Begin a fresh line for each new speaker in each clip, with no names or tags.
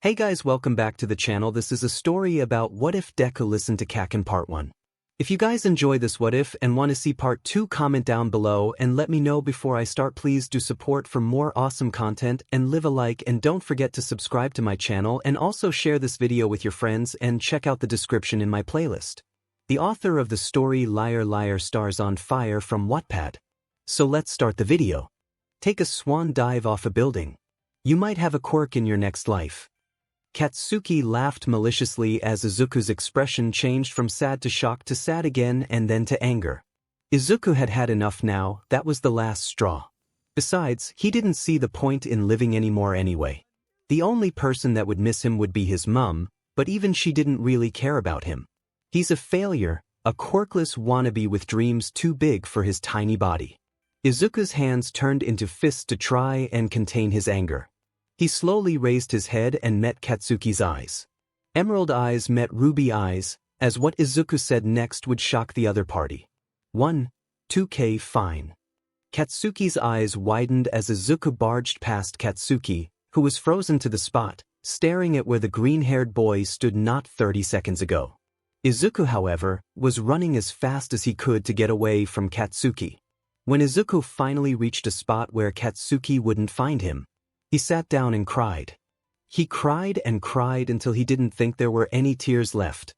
Hey guys, welcome back to the channel. This is a story about what if Deku listened to Kacchan part 1. If you guys enjoy this what if and want to see part 2, comment down below and let me know before I start. Please do support for more awesome content and leave a like, and don't forget to subscribe to my channel and also share this video with your friends and check out the description in my playlist. The author of the story LiarLiarStarsOnFire from Wattpad. So let's start the video. Take a swan dive off a building. You might have a quirk in your next life. Katsuki laughed maliciously as Izuku's expression changed from sad to shocked to sad again and then to anger. Izuku had had enough now. That was the last straw. Besides, he didn't see the point in living anymore anyway. The only person that would miss him would be his mum, but even she didn't really care about him. He's a failure, a quirkless wannabe with dreams too big for his tiny body. Izuku's hands turned into fists to try and contain his anger. He slowly raised his head and met Katsuki's eyes. Emerald eyes met ruby eyes, as what Izuku said next would shock the other party. 1, 2K fine. Katsuki's eyes widened as Izuku barged past Katsuki, who was frozen to the spot, staring at where the green-haired boy stood not 30 seconds ago. Izuku, however, was running as fast as he could to get away from Katsuki. When Izuku finally reached a spot where Katsuki wouldn't find him, he sat down and cried. He cried and cried until he didn't think there were any tears left.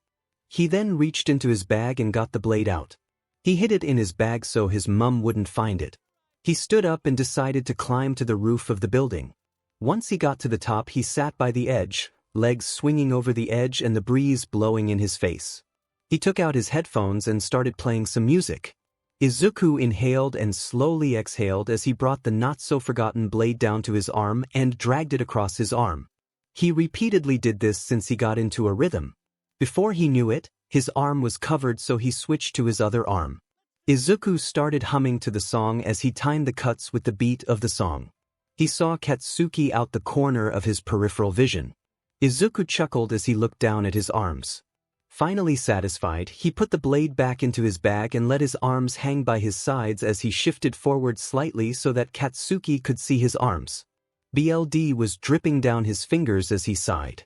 He then reached into his bag and got the blade out. He hid it in his bag so his mum wouldn't find it. He stood up and decided to climb to the roof of the building. Once he got to the top, he sat by the edge, legs swinging over the edge and the breeze blowing in his face. He took out his headphones and started playing some music. Izuku inhaled and slowly exhaled as he brought the not-so-forgotten blade down to his arm and dragged it across his arm. He repeatedly did this since he got into a rhythm. Before he knew it, his arm was covered, so he switched to his other arm. Izuku started humming to the song as he timed the cuts with the beat of the song. He saw Katsuki out the corner of his peripheral vision. Izuku chuckled as he looked down at his arms. Finally satisfied, he put the blade back into his bag and let his arms hang by his sides as he shifted forward slightly so that Katsuki could see his arms. Blood was dripping down his fingers as he sighed.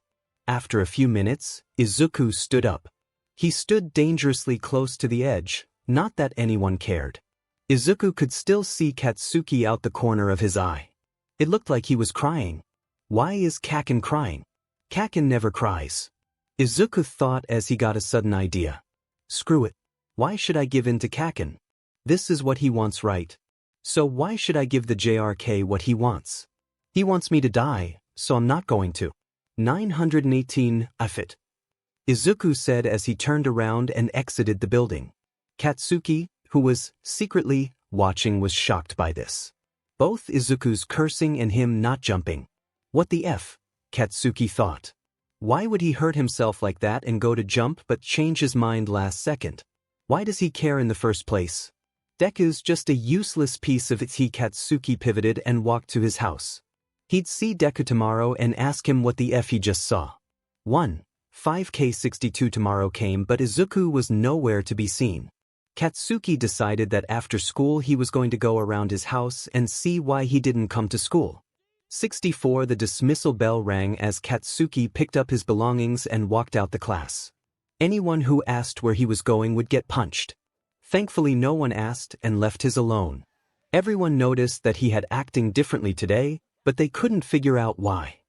After a few minutes, Izuku stood up. He stood dangerously close to the edge, not that anyone cared. Izuku could still see Katsuki out the corner of his eye. It looked like he was crying. Why is Kacchan crying? Kacchan never cries. Izuku thought as he got a sudden idea. Screw it. Why should I give in to Kacchan? This is what he wants, right? So why should I give the 𝗕𝗏𝗁 what he wants? He wants me to die, so I'm not going to. 918 If. Izuku said as he turned around and exited the building. Katsuki, who was secretly watching, was shocked by this. Both Izuku's cursing and him not jumping. What the F? Katsuki thought. Why would he hurt himself like that and go to jump but change his mind last second? Why does he care in the first place? Deku's just a useless piece of it. Katsuki pivoted and walked to his house. He'd see Deku tomorrow and ask him what the F he just saw. 5K62 tomorrow came, but Izuku was nowhere to be seen. Katsuki decided that after school he was going to go around his house and see why he didn't come to school. 64 The dismissal bell rang as Katsuki picked up his belongings and walked out the class. Anyone who asked where he was going would get punched. Thankfully no one asked and left his alone. Everyone noticed that he had acting differently today, but they couldn't figure out why.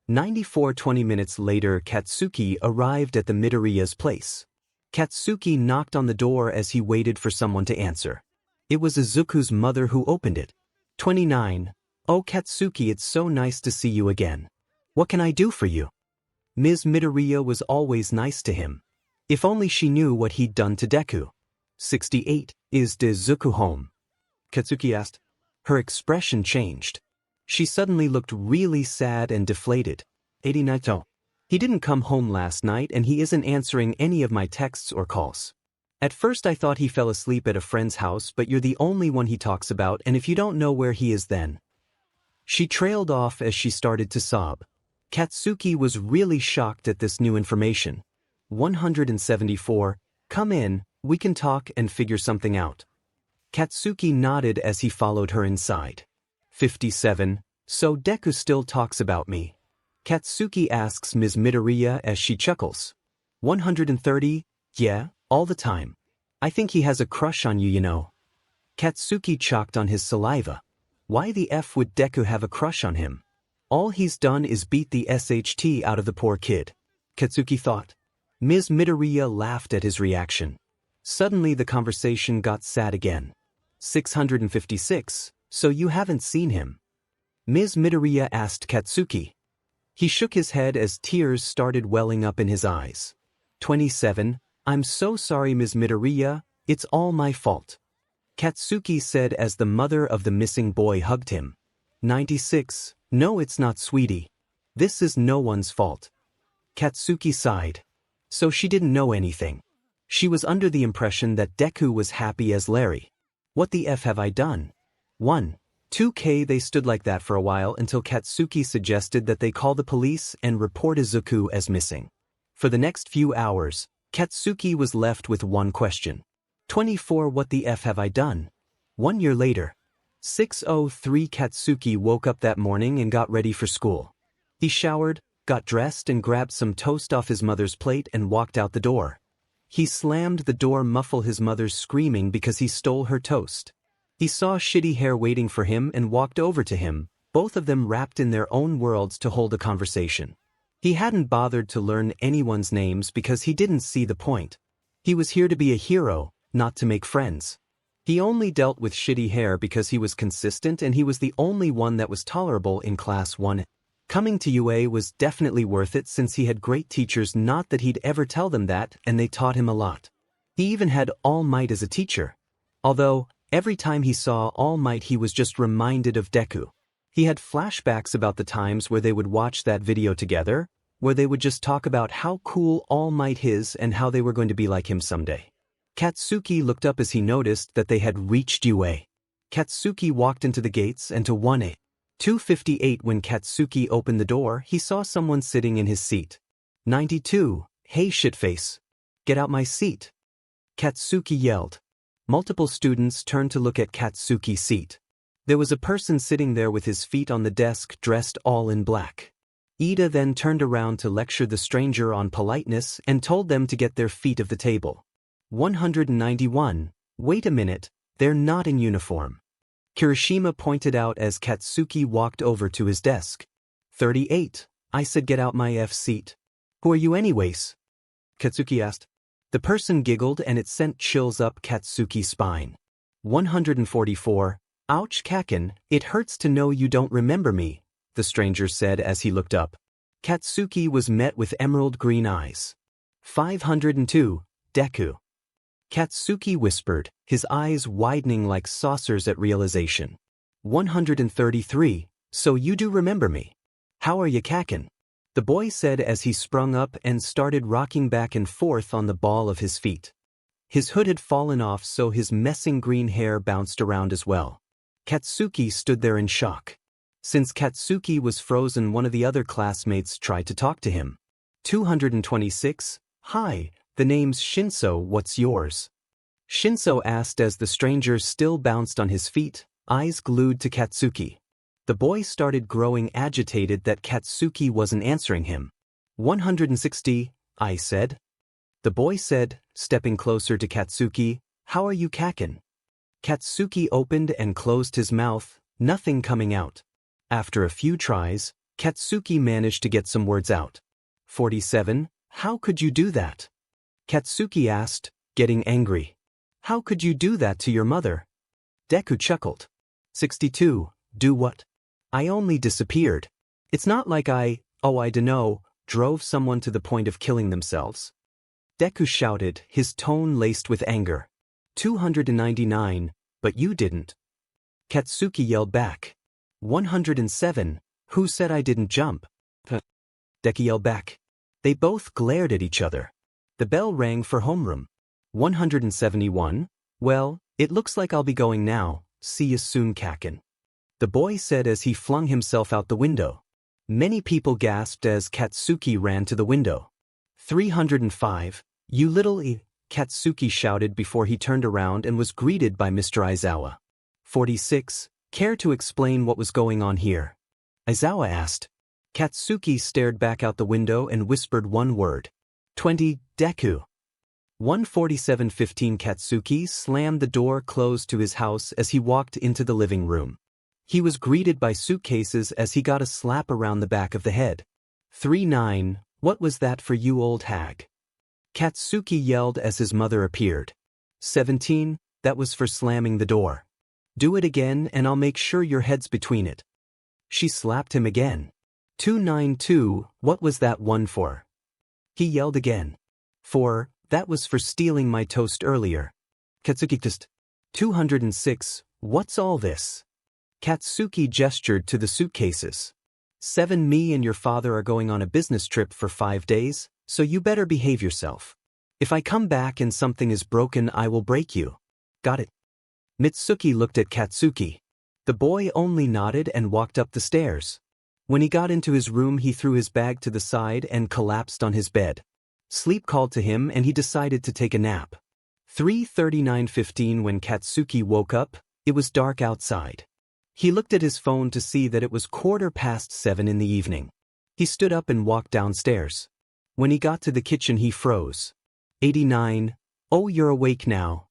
20 minutes later, Katsuki arrived at the Midoriya's place. Katsuki knocked on the door as he waited for someone to answer. It was Izuku's mother who opened it. 29 Oh Katsuki, it's so nice to see you again. What can I do for you? Ms. Midoriya was always nice to him. If only she knew what he'd done to Deku. 68 Is Izuku home? Katsuki asked. Her expression changed. She suddenly looked really sad and deflated. 89 He didn't come home last night and he isn't answering any of my texts or calls. At first I thought he fell asleep at a friend's house, but you're the only one he talks about, and if you don't know where he is then. She trailed off as she started to sob. Katsuki was really shocked at this new information. 174 Come in, we can talk and figure something out. Katsuki nodded as he followed her inside. 57 So Deku still talks about me. Katsuki asks Ms. Midoriya as she chuckles. 130, yeah, all the time. I think he has a crush on you, you know. Katsuki choked on his saliva. Why the F would Deku have a crush on him? All he's done is beat the SHT out of the poor kid, Katsuki thought. Ms. Midoriya laughed at his reaction. Suddenly the conversation got sad again. 656, so you haven't seen him? Ms. Midoriya asked Katsuki. He shook his head as tears started welling up in his eyes. 27, I'm so sorry Ms. Midoriya, it's all my fault. Katsuki said as the mother of the missing boy hugged him. 96, no it's not sweetie. This is no one's fault. Katsuki sighed. So she didn't know anything. She was under the impression that Deku was happy as Larry. What the F have I done? 1. 2K They stood like that for a while until Katsuki suggested that they call the police and report Izuku as missing. For the next few hours, Katsuki was left with one question. 24 What the F have I done? 1 year later. 6:03 Katsuki woke up that morning and got ready for school. He showered, got dressed and grabbed some toast off his mother's plate and walked out the door. He slammed the door muffle his mother's screaming because he stole her toast. He saw 𝗕𝗓𝗁 waiting for him and walked over to him, both of them wrapped in their own worlds to hold a conversation. He hadn't bothered to learn anyone's names because he didn't see the point. He was here to be a hero, not to make friends. He only dealt with 𝗕𝗓𝗁 because he was consistent and he was the only one that was tolerable in Class 1. Coming to UA was definitely worth it since he had great teachers, not that he'd ever tell them that, and they taught him a lot. He even had All Might as a teacher. Although, every time he saw All Might he was just reminded of Deku. He had flashbacks about the times where they would watch that video together, where they would just talk about how cool All Might is and how they were going to be like him someday. Katsuki looked up as he noticed that they had reached UA. Katsuki walked into the gates and to 1:258 when Katsuki opened the door, he saw someone sitting in his seat. 92, hey shitface. Get out my seat. Katsuki yelled. Multiple students turned to look at Katsuki's seat. There was a person sitting there with his feet on the desk dressed all in black. Ida then turned around to lecture the stranger on politeness and told them to get their feet off the table. 191, wait a minute, they're not in uniform. Kirishima pointed out as Katsuki walked over to his desk. 38, I said get out my F seat. Who are you anyways? Katsuki asked. The person giggled and it sent chills up Katsuki's spine. 144, ouch Kacchan, it hurts to know you don't remember me, the stranger said as he looked up. Katsuki was met with emerald green eyes. 502, Deku. Katsuki whispered, his eyes widening like saucers at realization. 133, so you do remember me. How are you Kacchan? The boy said as he sprung up and started rocking back and forth on the ball of his feet. His hood had fallen off so his messing green hair bounced around as well. Katsuki stood there in shock. Since Katsuki was frozen, one of the other classmates tried to talk to him. 226, hi, the name's Shinso, what's yours? Shinso asked as the stranger still bounced on his feet, eyes glued to Katsuki. The boy started growing agitated that Katsuki wasn't answering him. 160, I said. The boy said, stepping closer to Katsuki, how are you Kacchan? Katsuki opened and closed his mouth, nothing coming out. After a few tries, Katsuki managed to get some words out. 47, how could you do that? Katsuki asked, getting angry. How could you do that to your mother? Deku chuckled. 62, do what? I only disappeared. It's not like I dunno, drove someone to the point of killing themselves. Deku shouted, his tone laced with anger. 299, but you didn't. Katsuki yelled back. 107, who said I didn't jump? Deku yelled back. They both glared at each other. The bell rang for homeroom. 171, well, it looks like I'll be going now, see you soon Kacchan. The boy said as he flung himself out the window. Many people gasped as Katsuki ran to the window. 305, you little Katsuki shouted before he turned around and was greeted by Mr. Aizawa. 46, care to explain what was going on here? Aizawa asked. Katsuki stared back out the window and whispered one word. 20, Deku. 1:47:15 Katsuki slammed the door closed to his house as he walked into the living room. He was greeted by suitcases as he got a slap around the back of the head. 39, what was that for you old hag? Katsuki yelled as his mother appeared. 17, that was for slamming the door. Do it again and I'll make sure your head's between it. She slapped him again. 292, what was that one for? He yelled again. 4, that was for stealing my toast earlier. Katsuki kissed. 206, what's all this? Katsuki gestured to the suitcases. 7, me and your father are going on a business trip for 5 days, so you better behave yourself. If I come back and something is broken, I will break you. Got it? Mitsuki looked at Katsuki. The boy only nodded and walked up the stairs. When he got into his room, he threw his bag to the side and collapsed on his bed. Sleep called to him and he decided to take a nap. 3:39:15 when Katsuki woke up, it was dark outside. He looked at his phone to see that it was 7:15 in the evening. He stood up and walked downstairs. When he got to the kitchen, he froze. 89, oh, you're awake now,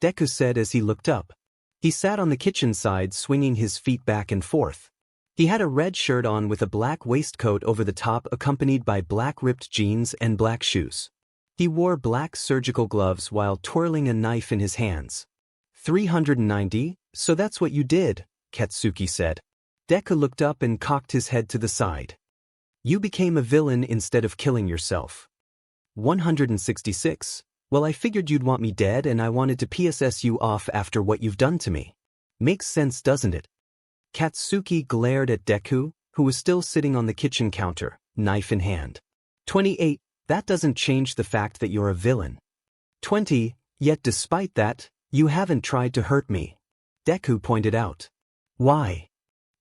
Deku said as he looked up. He sat on the kitchen side swinging his feet back and forth. He had a red shirt on with a black waistcoat over the top accompanied by black ripped jeans and black shoes. He wore black surgical gloves while twirling a knife in his hands. 390, so that's what you did, Katsuki said. Deku looked up and cocked his head to the side. You became a villain instead of killing yourself. 166, well, I figured you'd want me dead and I wanted to piss you off after what you've done to me. Makes sense, doesn't it? Katsuki glared at Deku, who was still sitting on the kitchen counter, knife in hand. 28, that doesn't change the fact that you're a villain. 20, yet despite that, you haven't tried to hurt me, Deku pointed out. Why?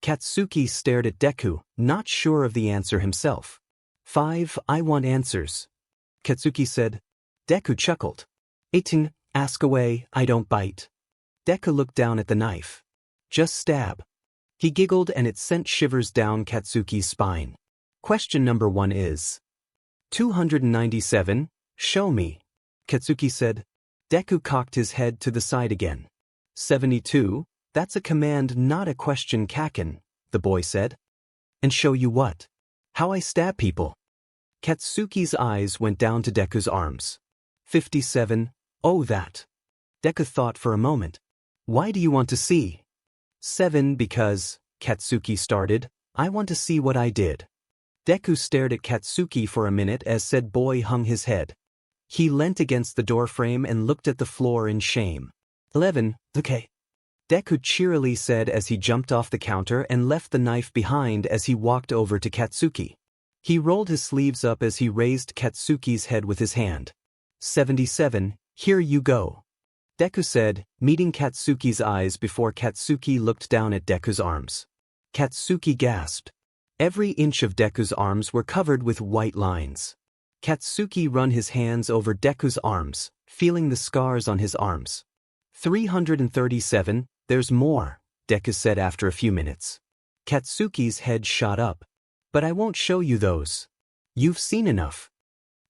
Katsuki stared at Deku, not sure of the answer himself. 5, I want answers, Katsuki said. Deku chuckled. 18, ask away, I don't bite. Deku looked down at the knife. Just stab. He giggled and it sent shivers down Katsuki's spine. Question number 1 is 297, show me, Katsuki said. Deku cocked his head to the side again. 72, that's a command, not a question, Kacchan, the boy said. And show you what? How I stab people. Katsuki's eyes went down to Deku's arms. 57, oh that. Deku thought for a moment. Why do you want to see? 7, because, Katsuki started, I want to see what I did. Deku stared at Katsuki for a minute as said boy hung his head. He leant against the doorframe and looked at the floor in shame. 11, okay. Deku cheerily said as he jumped off the counter and left the knife behind as he walked over to Katsuki. He rolled his sleeves up as he raised Katsuki's head with his hand. 77, here you go, Deku said, meeting Katsuki's eyes before Katsuki looked down at Deku's arms. Katsuki gasped. Every inch of Deku's arms were covered with white lines. Katsuki ran his hands over Deku's arms, feeling the scars on his arms. 337, there's more, Deku said after a few minutes. Katsuki's head shot up. But I won't show you those. You've seen enough.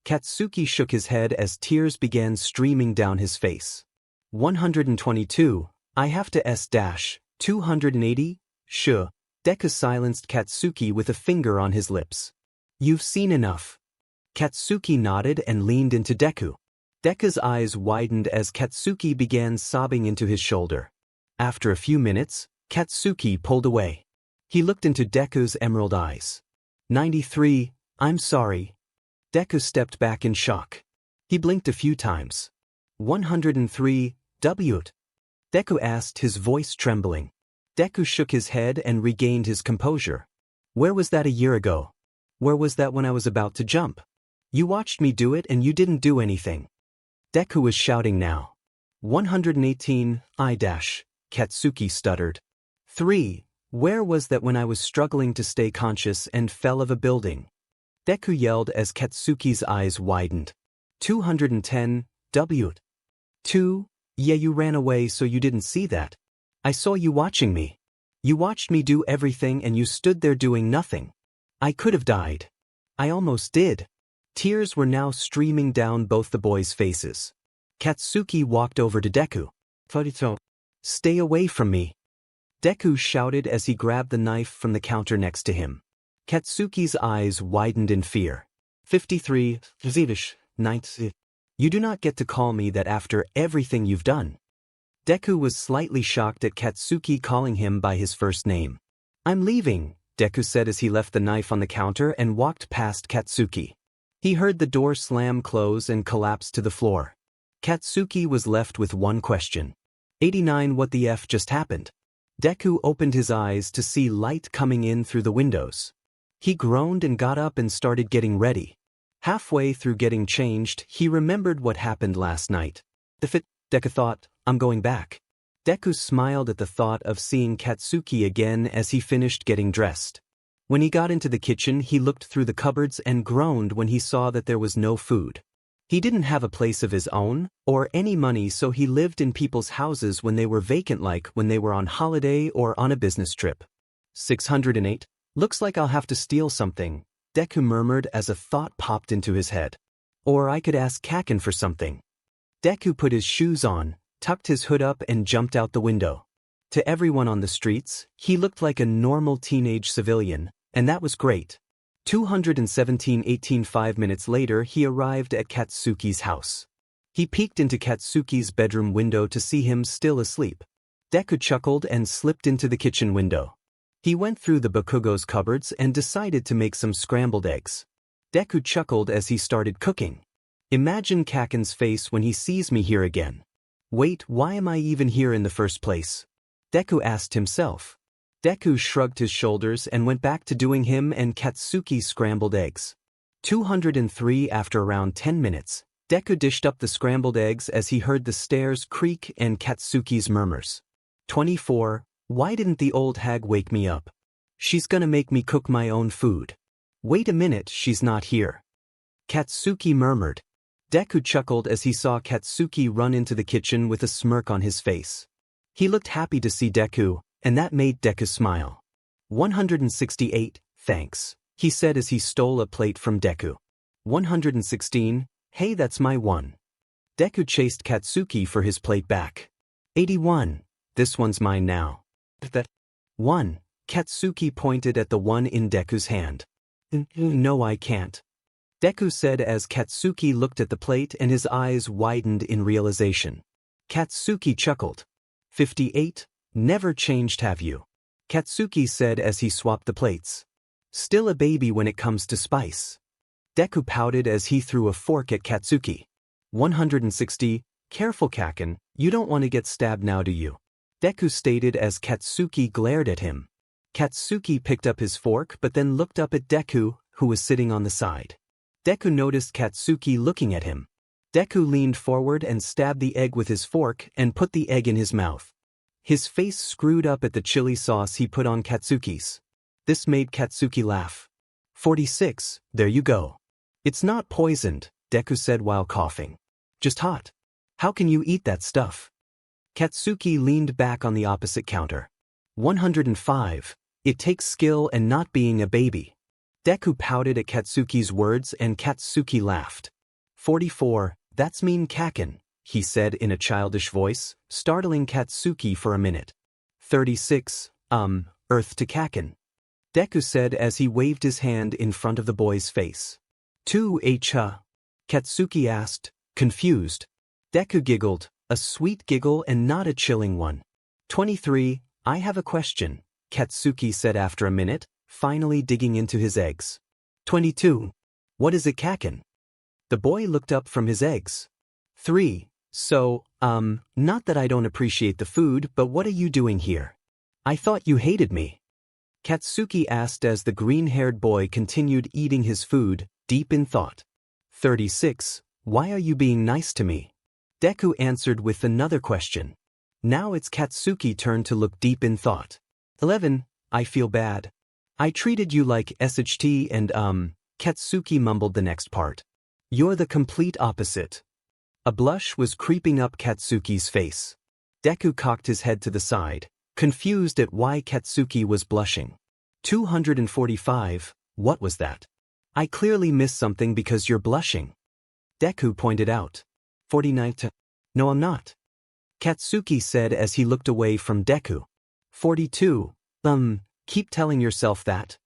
Katsuki shook his head as tears began streaming down his face. 122, I have to 𝗧-280, sh. Deku silenced Katsuki with a finger on his lips. You've seen enough. Katsuki nodded and leaned into Deku. Deku's eyes widened as Katsuki began sobbing into his shoulder. After a few minutes, Katsuki pulled away. He looked into Deku's emerald eyes. 93, I'm sorry. Deku stepped back in shock. He blinked a few times. 103, 𝗬𝗲𝗄𝗏? Deku asked, his voice trembling. Deku shook his head and regained his composure. Where was that a year ago? Where was that when I was about to jump? You watched me do it and you didn't do anything. Deku was shouting now. 118, Katsuki stuttered. 3, where was that when I was struggling to stay conscious and fell of a building? Deku yelled as Katsuki's eyes widened. 210, 𝗬𝗲𝗄𝗏? 2, yeah, you ran away so you didn't see that. I saw you watching me. You watched me do everything and you stood there doing nothing. I could have died. I almost did. Tears were now streaming down both the boys' faces. Katsuki walked over to Deku. Stay away from me. Deku shouted as he grabbed the knife from the counter next to him. Katsuki's eyes widened in fear. 53, 𝗔𝗂𝘁𝗵𝗲. You do not get to call me that after everything you've done. Deku was slightly shocked at Katsuki calling him by his first name. I'm leaving, Deku said as he left the knife on the counter and walked past Katsuki. He heard the door slam close and collapse to the floor. Katsuki was left with one question. 89 What the F just happened? Deku opened his eyes to see light coming in through the windows. He groaned and got up and started getting ready. Halfway through getting changed, he remembered what happened last night. Deku thought, I'm going back. Deku smiled at the thought of seeing Katsuki again as he finished getting dressed. When he got into the kitchen, he looked through the cupboards and groaned when he saw that there was no food. He didn't have a place of his own, or any money, so he lived in people's houses when they were vacant, like when they were on holiday or on a business trip. 608. Looks like I'll have to steal something, Deku murmured as a thought popped into his head. Or I could ask Kacchan for something. Deku put his shoes on, tucked his hood up and jumped out the window. To everyone on the streets, he looked like a normal teenage civilian, and that was great. 217:18 5 minutes later he arrived at Katsuki's house. He peeked into Katsuki's bedroom window to see him still asleep. Deku chuckled and slipped into the kitchen window. He went through the Bakugo's cupboards and decided to make some scrambled eggs. Deku chuckled as he started cooking. Imagine Kacchan's face when he sees me here again. Wait, why am I even here in the first place? Deku asked himself. Deku shrugged his shoulders and went back to doing him and Katsuki's scrambled eggs. 203 After around 10 minutes, Deku dished up the scrambled eggs as he heard the stairs creak and Katsuki's murmurs. 24. Why didn't the old hag wake me up? She's gonna make me cook my own food. Wait a minute, she's not here. Katsuki murmured. Deku chuckled as he saw Katsuki run into the kitchen with a smirk on his face. He looked happy to see Deku, and that made Deku smile. 168, thanks, he said as he stole a plate from Deku. 116, hey, that's my one. Deku chased Katsuki for his plate back. 81, this one's mine now. That one, Katsuki pointed at the one in Deku's hand. No, I can't. Deku said as Katsuki looked at the plate and his eyes widened in realization. Katsuki chuckled. 58, never changed, have you? Katsuki said as he swapped the plates. Still a baby when it comes to spice. Deku pouted as he threw a fork at Katsuki. 160, careful Kacchan, you don't want to get stabbed now, do you? Deku stated as Katsuki glared at him. Katsuki picked up his fork but then looked up at Deku, who was sitting on the side. Deku noticed Katsuki looking at him. Deku leaned forward and stabbed the egg with his fork and put the egg in his mouth. His face screwed up at the chili sauce he put on Katsuki's. This made Katsuki laugh. 46, there you go. It's not poisoned, Deku said while coughing. Just hot. How can you eat that stuff? Katsuki leaned back on the opposite counter. 105, it takes skill and not being a baby. Deku pouted at Katsuki's words and Katsuki laughed. 44, that's mean Kacchan, he said in a childish voice, startling Katsuki for a minute. 36, earth to Kacchan. Deku said as he waved his hand in front of the boy's face. 2𝗧𝗂𝘁𝗵𝗆? Katsuki asked, confused. Deku giggled, a sweet giggle and not a chilling one. 23, I have a question, Katsuki said after a minute, finally digging into his eggs. 22, what is it, Kacchan? The boy looked up from his eggs. 3, so, not that I don't appreciate the food, but what are you doing here? I thought you hated me. Katsuki asked as the green-haired boy continued eating his food, deep in thought. 36, why are you being nice to me? Deku answered with another question. Now it's Katsuki's turn to look deep in thought. 11, I feel bad. I treated you like 𝗧𝗏 and Katsuki mumbled the next part. You're the complete opposite. A blush was creeping up Katsuki's face. Deku cocked his head to the side, confused at why Katsuki was blushing. 245, What was that? I clearly missed something because you're blushing. Deku pointed out. 49. No, I'm not. Katsuki said as he looked away from Deku. 42. Keep telling yourself that.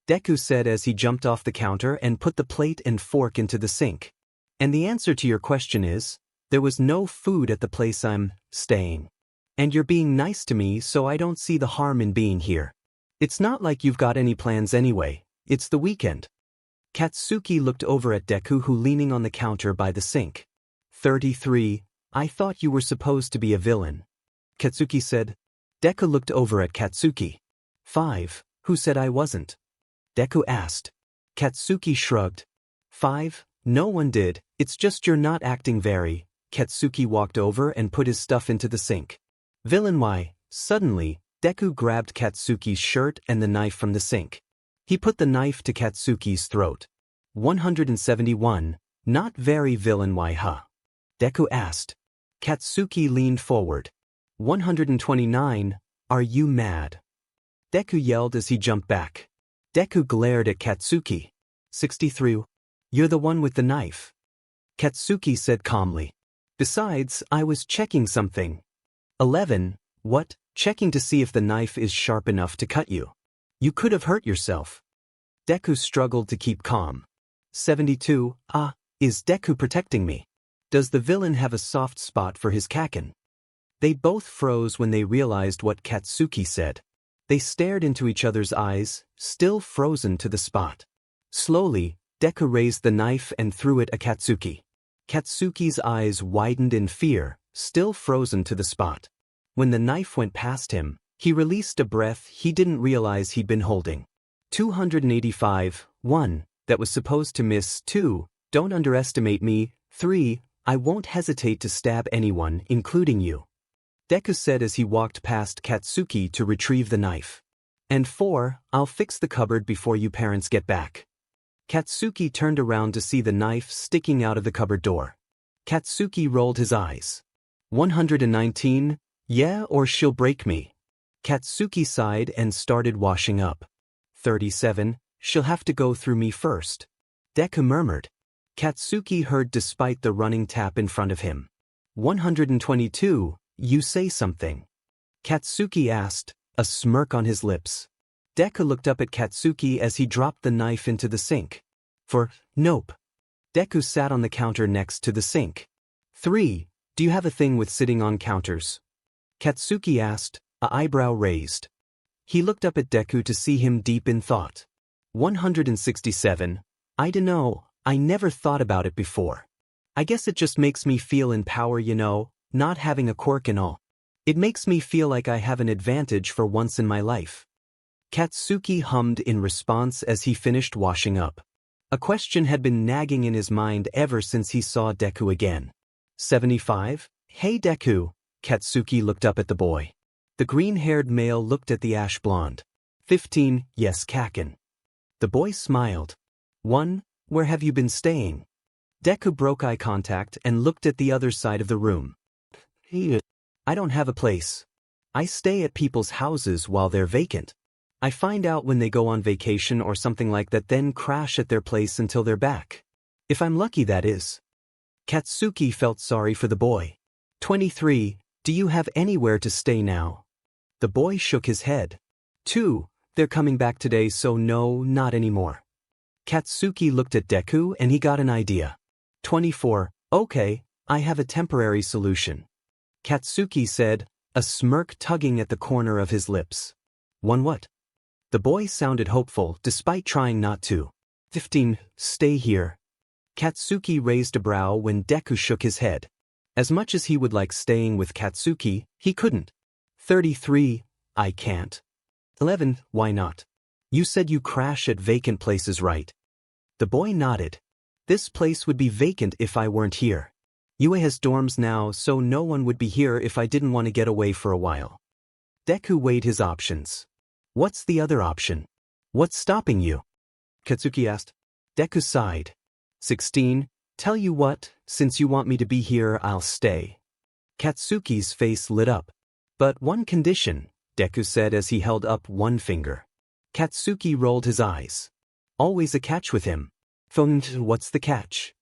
Deku said as he jumped off the counter and put the plate and fork into the sink. And the answer to your question is, there was no food at the place I'm staying. And you're being nice to me, so I don't see the harm in being here. It's not like you've got any plans anyway, it's the weekend. Katsuki looked over at Deku, who leaning on the counter by the sink. 33. I thought you were supposed to be a villain. Katsuki said. Deku looked over at Katsuki. 5. Who said I wasn't? Deku asked. Katsuki shrugged. 5. No one did, it's just you're not acting very. Katsuki walked over and put his stuff into the sink. 𝗵𝗃𝗁𝐻𝗨. Suddenly, Deku grabbed Katsuki's shirt and the knife from the sink. He put the knife to Katsuki's throat. 171. Not very 𝗵𝗃𝗁𝐻𝗨, huh? Deku asked. Katsuki leaned forward. 129. Are you mad? Deku yelled as he jumped back. Deku glared at Katsuki. 63. You're the one with the knife. Katsuki said calmly. Besides, I was checking something. 11. What? Checking to see if the knife is sharp enough to cut you. You could have hurt yourself. Deku struggled to keep calm. 72. Is Deku protecting me? Does the villain have a soft spot for his Kacchan? They both froze when they realized what Katsuki said. They stared into each other's eyes, still frozen to the spot. Slowly, Deku raised the knife and threw it at Katsuki. Katsuki's eyes widened in fear, still frozen to the spot. When the knife went past him, he released a breath he didn't realize he'd been holding. 285. 1. That was supposed to miss. 2. Don't underestimate me. 3. I won't hesitate to stab anyone, including you. Deku said as he walked past Katsuki to retrieve the knife. And 4. I'll fix the cupboard before you parents get back. Katsuki turned around to see the knife sticking out of the cupboard door. Katsuki rolled his eyes. 119. Yeah, or she'll break me. Katsuki sighed and started washing up. 37. She'll have to go through me first. Deku murmured. Katsuki heard despite the running tap in front of him. 122. You say something. Katsuki asked, a smirk on his lips. Deku looked up at Katsuki as he dropped the knife into the sink. Nope. Deku sat on the counter next to the sink. 3. Do you have a thing with sitting on counters? Katsuki asked, a eyebrow raised. He looked up at Deku to see him deep in thought. 167. I dunno, I never thought about it before. I guess it just makes me feel in power, you know, not having a quirk and all. It makes me feel like I have an advantage for once in my life. Katsuki hummed in response as he finished washing up. A question had been nagging in his mind ever since he saw Deku again. 75. Hey Deku. Katsuki looked up at the boy. The green-haired male looked at the ash blonde. 15. Yes, Kacchan. The boy smiled. 1. Where have you been staying? Deku broke eye contact and looked at the other side of the room. I don't have a place. I stay at people's houses while they're vacant. I find out when they go on vacation or something like that, then crash at their place until they're back. If I'm lucky, that is. Katsuki felt sorry for the boy. 23. Do you have anywhere to stay now? The boy shook his head. 2. They're coming back today, so no, not anymore. Katsuki looked at Deku and he got an idea. 24. Okay, I have a temporary solution. Katsuki said, a smirk tugging at the corner of his lips. 1. What? The boy sounded hopeful despite trying not to. 15. Stay here. Katsuki raised a brow when Deku shook his head. As much as he would like staying with Katsuki, he couldn't. 33. I can't. 11. Why not? You said you crash at vacant places, right? The boy nodded. This place would be vacant if I weren't here. 𝐻𝐸 has dorms now, so no one would be here if I didn't want to get away for a while. Deku weighed his options. What's the other option? What's stopping you? Katsuki asked. Deku sighed. 16. Tell you what, since you want me to be here, I'll stay. Katsuki's face lit up. But one condition, Deku said as he held up one finger. Katsuki rolled his eyes. Always a catch with him. What's the catch?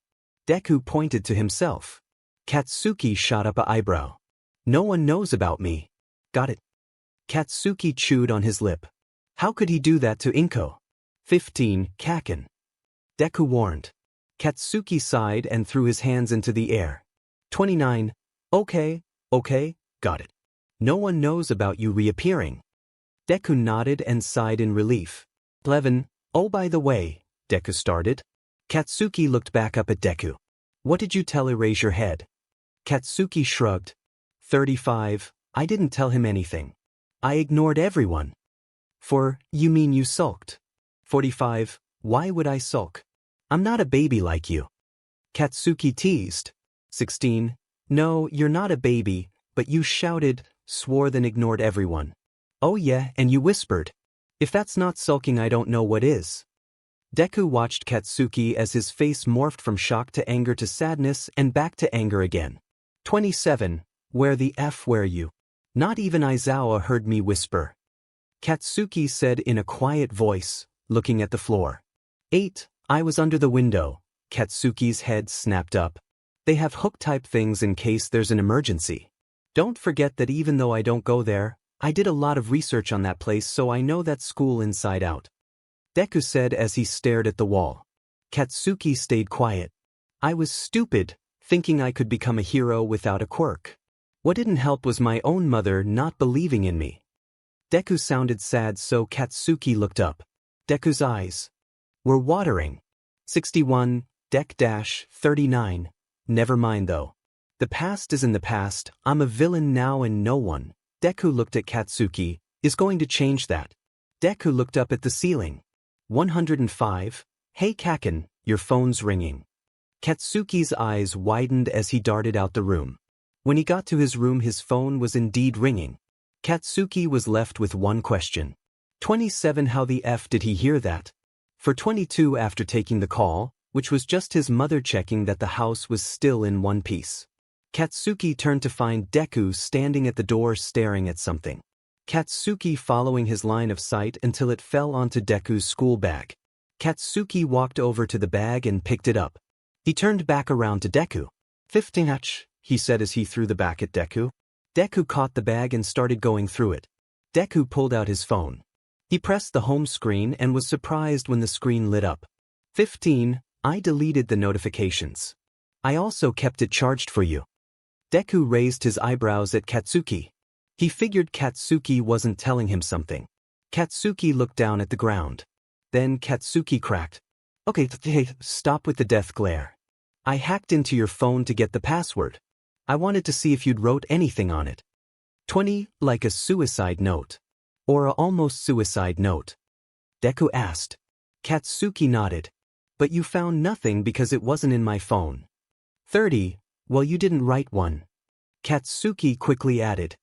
Deku pointed to himself. Katsuki shot up an eyebrow. No one knows about me. Got it. Katsuki chewed on his lip. How could he do that to Inko? 15. Kacchan. Deku warned. Katsuki sighed and threw his hands into the air. 29. Okay, got it. No one knows about you reappearing. Deku nodded and sighed in relief. 11. Oh, by the way, Deku started. Katsuki looked back up at Deku. What did you tell 𝗕𝗫𝗄? Katsuki shrugged. 35. I didn't tell him anything. I ignored everyone. You mean you sulked? 45. Why would I sulk? I'm not a baby like you. Katsuki teased. 16. No, you're not a baby, but you shouted, swore, then ignored everyone. Oh yeah, and you whispered. If that's not sulking, I don't know what is. Deku watched Katsuki as his face morphed from shock to anger to sadness and back to anger again. 27. Where the F were you? Not even Aizawa heard me whisper. Katsuki said in a quiet voice, looking at the floor. 8. I was under the window. Katsuki's head snapped up. They have hook-type things in case there's an emergency. Don't forget that even though I don't go there, I did a lot of research on that place, so I know that school inside out. Deku said as he stared at the wall. Katsuki stayed quiet. I was stupid, thinking I could become a hero without a quirk. What didn't help was my own mother not believing in me. Deku sounded sad, so Katsuki looked up. Deku's eyes were watering. 61. Dek-39. Never mind though. The past is in the past, I'm a villain now and no one, Deku looked at Katsuki, is going to change that. Deku looked up at the ceiling. 105. Hey Kacchan, your phone's ringing. Katsuki's eyes widened as he darted out the room. When he got to his room, his phone was indeed ringing. Katsuki was left with one question. 27. How the F did he hear that? For 22. After taking the call, which was just his mother checking that the house was still in one piece, Katsuki turned to find Deku standing at the door staring at something. Katsuki following his line of sight until it fell onto Deku's school bag. Katsuki walked over to the bag and picked it up. He turned back around to Deku. 15. He said as he threw the bag at Deku. Deku caught the bag and started going through it. Deku pulled out his phone. He pressed the home screen and was surprised when the screen lit up. 15. I deleted the notifications. I also kept it charged for you. Deku raised his eyebrows at Katsuki. He figured Katsuki wasn't telling him something. Katsuki looked down at the ground. Then Katsuki cracked. Okay, stop with the death glare. I hacked into your phone to get the password. I wanted to see if you'd wrote anything on it. 20. Like a suicide note. Or a almost suicide note? Deku asked. Katsuki nodded. But you found nothing because it wasn't in my phone. 30. Well, you didn't write one. Katsuki quickly added.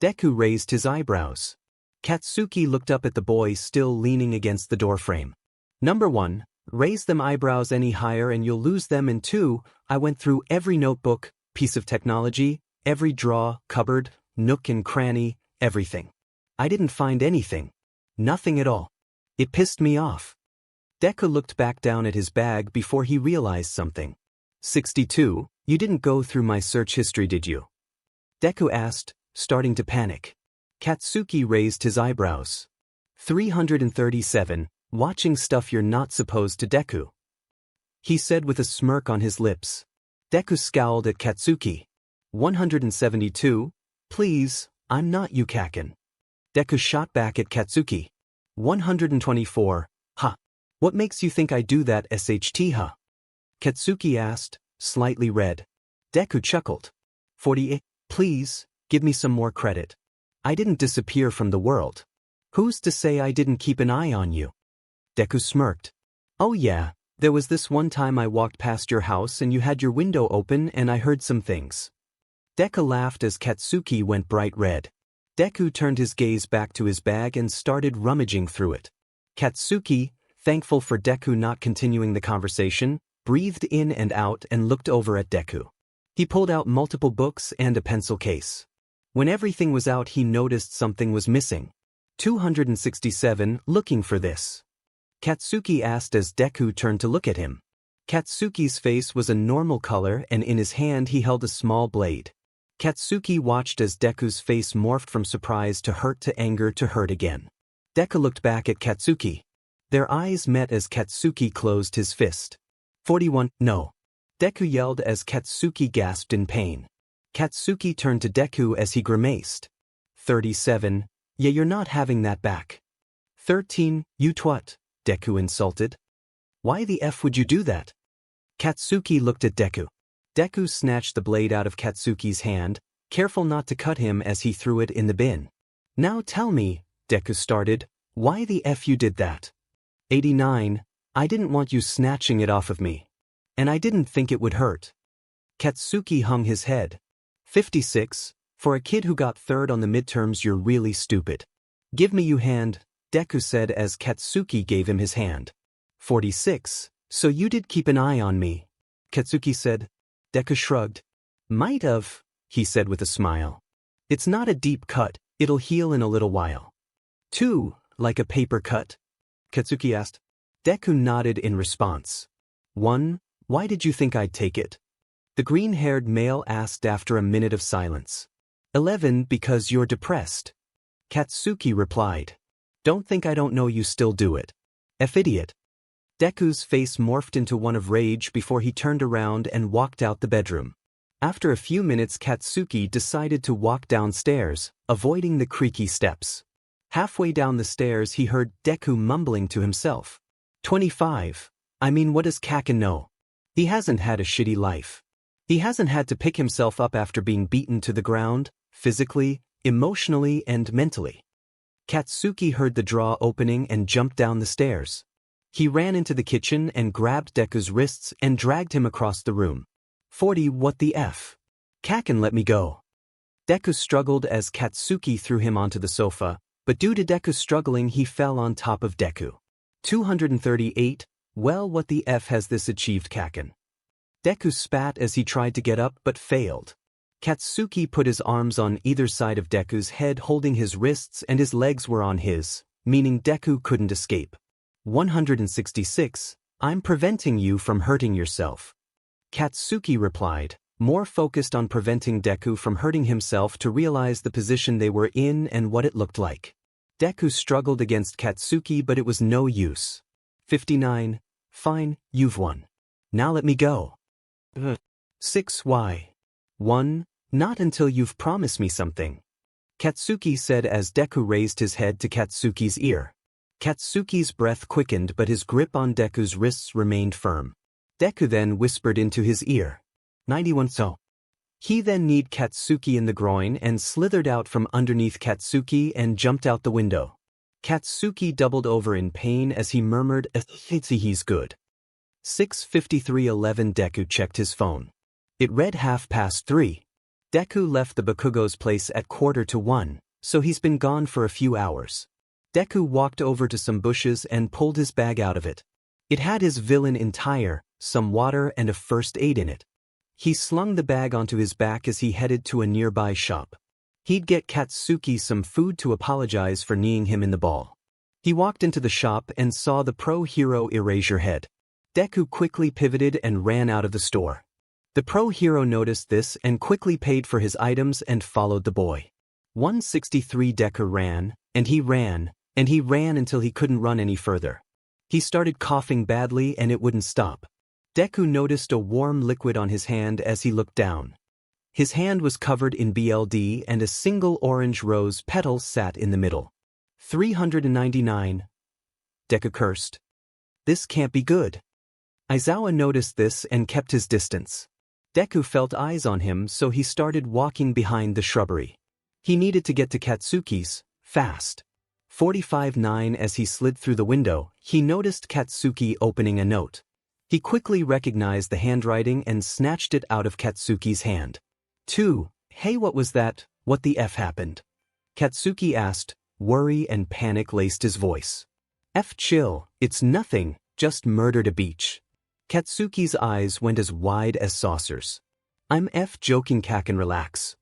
Deku raised his eyebrows. Katsuki looked up at the boy still leaning against the doorframe. Number 1. Raise them eyebrows any higher and you'll lose them. And 2. I went through every notebook, piece of technology, every drawer, cupboard, nook and cranny, everything. I didn't find anything. Nothing at all. It pissed me off. Deku looked back down at his bag before he realized something. 62. You didn't go through my search history, did you? Deku asked, starting to panic. Katsuki raised his eyebrows. 337. Watching stuff you're not supposed to, Deku. He said with a smirk on his lips. Deku scowled at Katsuki. 172. Please, I'm not you, Kacchan. Deku shot back at Katsuki. 124. Ha. What makes you think I do that, 𝗧𝗓𝗔𝗂𝗏? Katsuki asked, slightly red. Deku chuckled. 40. Please, give me some more credit. I didn't disappear from the world. Who's to say I didn't keep an eye on you? Deku smirked. Oh yeah, there was this one time I walked past your house and you had your window open and I heard some things. Deku laughed as Katsuki went bright red. Deku turned his gaze back to his bag and started rummaging through it. Katsuki, thankful for Deku not continuing the conversation, breathed in and out and looked over at Deku. He pulled out multiple books and a pencil case. When everything was out, he noticed something was missing. 267. Looking for this. Katsuki asked as Deku turned to look at him. Katsuki's face was a normal color and in his hand he held a small blade. Katsuki watched as Deku's face morphed from surprise to hurt to anger to hurt again. Deku looked back at Katsuki. Their eyes met as Katsuki closed his fist. 41, no. Deku yelled as Katsuki gasped in pain. Katsuki turned to Deku as he grimaced. 37, yeah, you're not having that back. 13, you twat, Deku insulted. Why the F would you do that? Katsuki looked at Deku. Deku snatched the blade out of Katsuki's hand, careful not to cut him as he threw it in the bin. Now tell me, Deku started, why the F you did that? 89, I didn't want you snatching it off of me. And I didn't think it would hurt. Katsuki hung his head. 56, for a kid who got third on the midterms you're really stupid. Give me you hand, Deku said as Katsuki gave him his hand. 46, so you did keep an eye on me. Katsuki said. Deku shrugged. Might have, he said with a smile. It's not a deep cut, it'll heal in a little while. 2, like a paper cut? Katsuki asked. Deku nodded in response. 1, why did you think I'd take it? The green-haired male asked after a minute of silence. 11, because you're depressed. Katsuki replied. Don't think I don't know you still do it. F idiot. Deku's face morphed into one of rage before he turned around and walked out the bedroom. After a few minutes Katsuki decided to walk downstairs, avoiding the creaky steps. Halfway down the stairs he heard Deku mumbling to himself. 25. I mean, what does Kacchan know? He hasn't had a shitty life. He hasn't had to pick himself up after being beaten to the ground, physically, emotionally and mentally. Katsuki heard the drawer opening and jumped down the stairs. He ran into the kitchen and grabbed Deku's wrists and dragged him across the room. 40, what the F? Kacchan, let me go. Deku struggled as Katsuki threw him onto the sofa, but due to Deku struggling he fell on top of Deku. 238, well, what the F has this achieved, Kacchan? Deku spat as he tried to get up but failed. Katsuki put his arms on either side of Deku's head holding his wrists and his legs were on his, meaning Deku couldn't escape. 166, I'm preventing you from hurting yourself. Katsuki replied, more focused on preventing Deku from hurting himself to realize the position they were in and what it looked like. Deku struggled against Katsuki but it was no use. 59, fine, you've won. Now let me go. 6, why? 1, not until you've promised me something. Katsuki said as Deku raised his head to Katsuki's ear. Katsuki's breath quickened but his grip on Deku's wrists remained firm. Deku then whispered into his ear. 91, so. He then kneed Katsuki in the groin and slithered out from underneath Katsuki and jumped out the window. Katsuki doubled over in pain as he murmured, he's good. 6:53:11 Deku checked his phone. It read 3:30. Deku left the Bakugo's place at 1:45, so he's been gone for a few hours. Deku walked over to some bushes and pulled his bag out of it. It had his villain attire, some water and a first aid in it. He slung the bag onto his back as he headed to a nearby shop. He'd get Katsuki some food to apologize for kneeing him in the ball. He walked into the shop and saw the pro hero 𝗎𝗫𝗎𝗓. Deku quickly pivoted and ran out of the store. The pro hero noticed this and quickly paid for his items and followed the boy. 163 Deku ran, and he ran, and he ran until he couldn't run any further. He started coughing badly and it wouldn't stop. Deku noticed a warm liquid on his hand as he looked down. His hand was covered in BLD and a single orange rose petal sat in the middle. 399. Deku cursed. This can't be good. Aizawa noticed this and kept his distance. Deku felt eyes on him so he started walking behind the shrubbery. He needed to get to Katsuki's, fast. 45:9 As he slid through the window, he noticed Katsuki opening a note. He quickly recognized the handwriting and snatched it out of Katsuki's hand. 2. Hey, what was that? What the F happened? Katsuki asked, worry and panic laced his voice. F chill, it's nothing, just murdered a beach. Katsuki's eyes went as wide as saucers. I'm F joking, Kacchan, relax.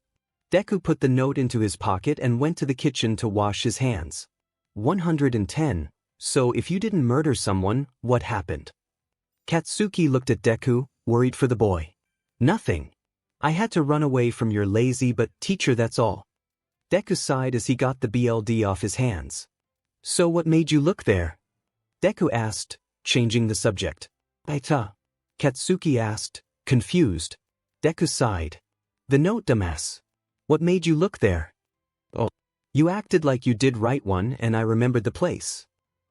Deku put the note into his pocket and went to the kitchen to wash his hands. 110. So if you didn't murder someone, what happened? Katsuki looked at Deku, worried for the boy. Nothing. I had to run away from your lazy but teacher, that's all. Deku sighed as he got the BLD off his hands. So what made you look there? Deku asked, changing the subject. Aita. Katsuki asked, confused. Deku sighed. The note, 𝗕𝗏𝗯. What made you look there? Oh. You acted like you did write one and I remembered the place.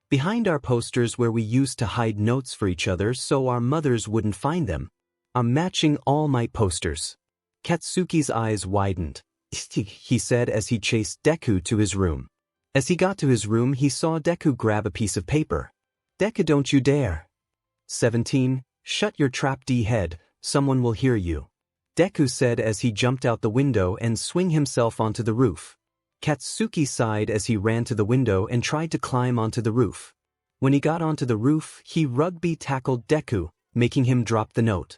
Behind our posters where we used to hide notes for each other so our mothers wouldn't find them. I'm matching all my posters. Katsuki's eyes widened. He said as he chased Deku to his room. As he got to his room he saw Deku grab a piece of paper. Deku, don't you dare. 17. Shut your trap head, someone will hear you. Deku said as he jumped out the window and swung himself onto the roof. Katsuki sighed as he ran to the window and tried to climb onto the roof. When he got onto the roof, he rugby tackled Deku, making him drop the note.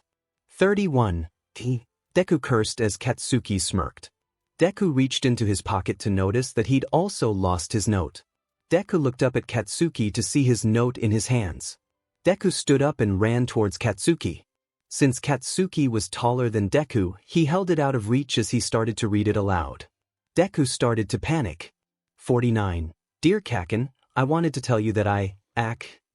31. Deku cursed as Katsuki smirked. Deku reached into his pocket to notice that he'd also lost his note. Deku looked up at Katsuki to see his note in his hands. Deku stood up and ran towards Katsuki. Since Katsuki was taller than Deku, he held it out of reach as he started to read it aloud. Deku started to panic. 49. Dear Kacchan, I wanted to tell you that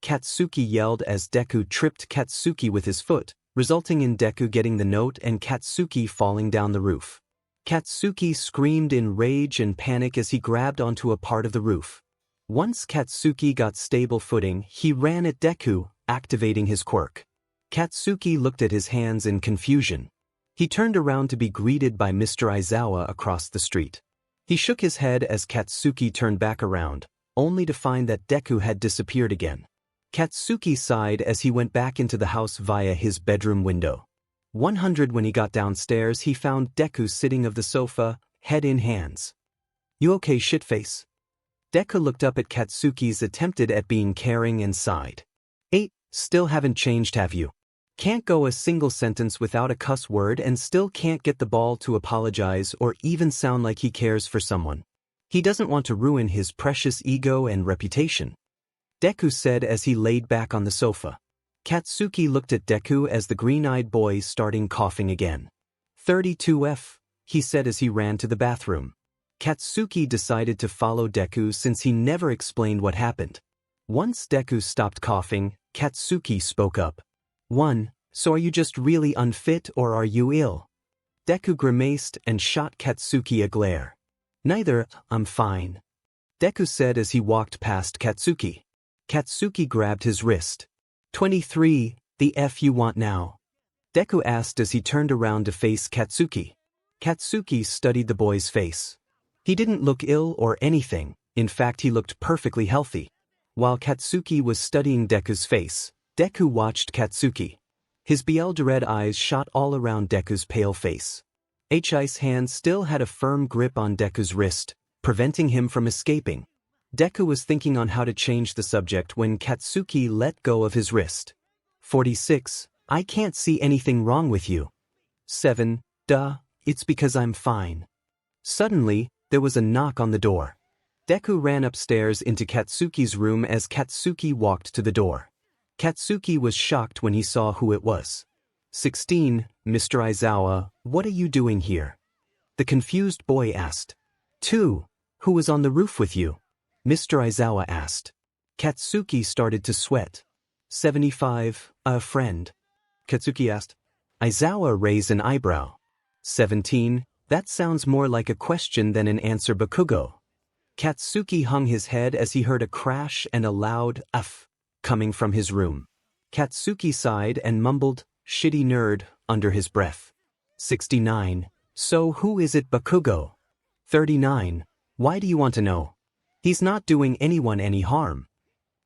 Katsuki yelled as Deku tripped Katsuki with his foot, resulting in Deku getting the note and Katsuki falling down the roof. Katsuki screamed in rage and panic as he grabbed onto a part of the roof. Once Katsuki got stable footing, he ran at Deku, activating his quirk. Katsuki looked at his hands in confusion. He turned around to be greeted by Mr. Izuku across the street. He shook his head as Katsuki turned back around, only to find that Deku had disappeared again. Katsuki sighed as he went back into the house via his bedroom window. 100. When he got downstairs, he found Deku sitting on the sofa, head in hands. You okay, shitface? Deku looked up at Katsuki's attempted at being caring and sighed. 8. Still haven't changed, have you? Can't go a single sentence without a cuss word and still can't get the ball to apologize or even sound like he cares for someone. He doesn't want to ruin his precious ego and reputation. Deku said as he laid back on the sofa. Katsuki looked at Deku as the green-eyed boy started coughing again. 32F, he said as he ran to the bathroom. Katsuki decided to follow Deku since he never explained what happened. Once Deku stopped coughing, Katsuki spoke up. 1. So are you just really unfit or are you ill? Deku grimaced and shot Katsuki a glare. Neither, I'm fine. Deku said as he walked past Katsuki. Katsuki grabbed his wrist. 23, the F you want now? Deku asked as he turned around to face Katsuki. Katsuki studied the boy's face. He didn't look ill or anything, in fact he looked perfectly healthy. While Katsuki was studying Deku's face, Deku watched Katsuki. His 𝗵𝗲𝗺𝗏 eyes shot all around Deku's pale face. 𝐻𝐼's hand still had a firm grip on Deku's wrist, preventing him from escaping. Deku was thinking on how to change the subject when Katsuki let go of his wrist. 46. I can't see anything wrong with you. 7. Duh, it's because I'm fine. Suddenly, there was a knock on the door. Deku ran upstairs into Katsuki's room as Katsuki walked to the door. Katsuki was shocked when he saw who it was. 16. Mr. Izuku, what are you doing here? The confused boy asked. 2. Who was on the roof with you? Mr. Izuku asked. Katsuki started to sweat. 75. A friend. Katsuki asked. Izuku raised an eyebrow. 17. That sounds more like a question than an answer, 𝗵𝗃𝗁. Katsuki hung his head as he heard a crash and a loud F coming from his room. Katsuki sighed and mumbled, shitty nerd, under his breath. 69. So who is it, 𝗵𝗃𝗁? 39. Why do you want to know? He's not doing anyone any harm.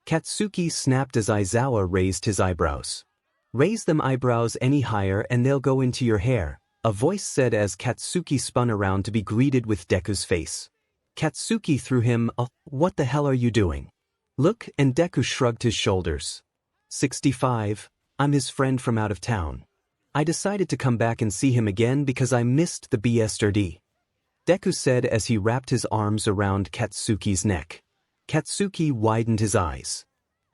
Katsuki snapped as Izuku raised his eyebrows. Raise them eyebrows any higher and they'll go into your hair, a voice said as Katsuki spun around to be greeted with Deku's face. Katsuki threw him a, what the hell are you doing? Look, and Deku shrugged his shoulders. 65. I'm his friend from out of town. I decided to come back and see him again because I missed the 𝗵𝗲𝗺𝗺𝗺. Deku said as he wrapped his arms around Katsuki's neck. Katsuki widened his eyes.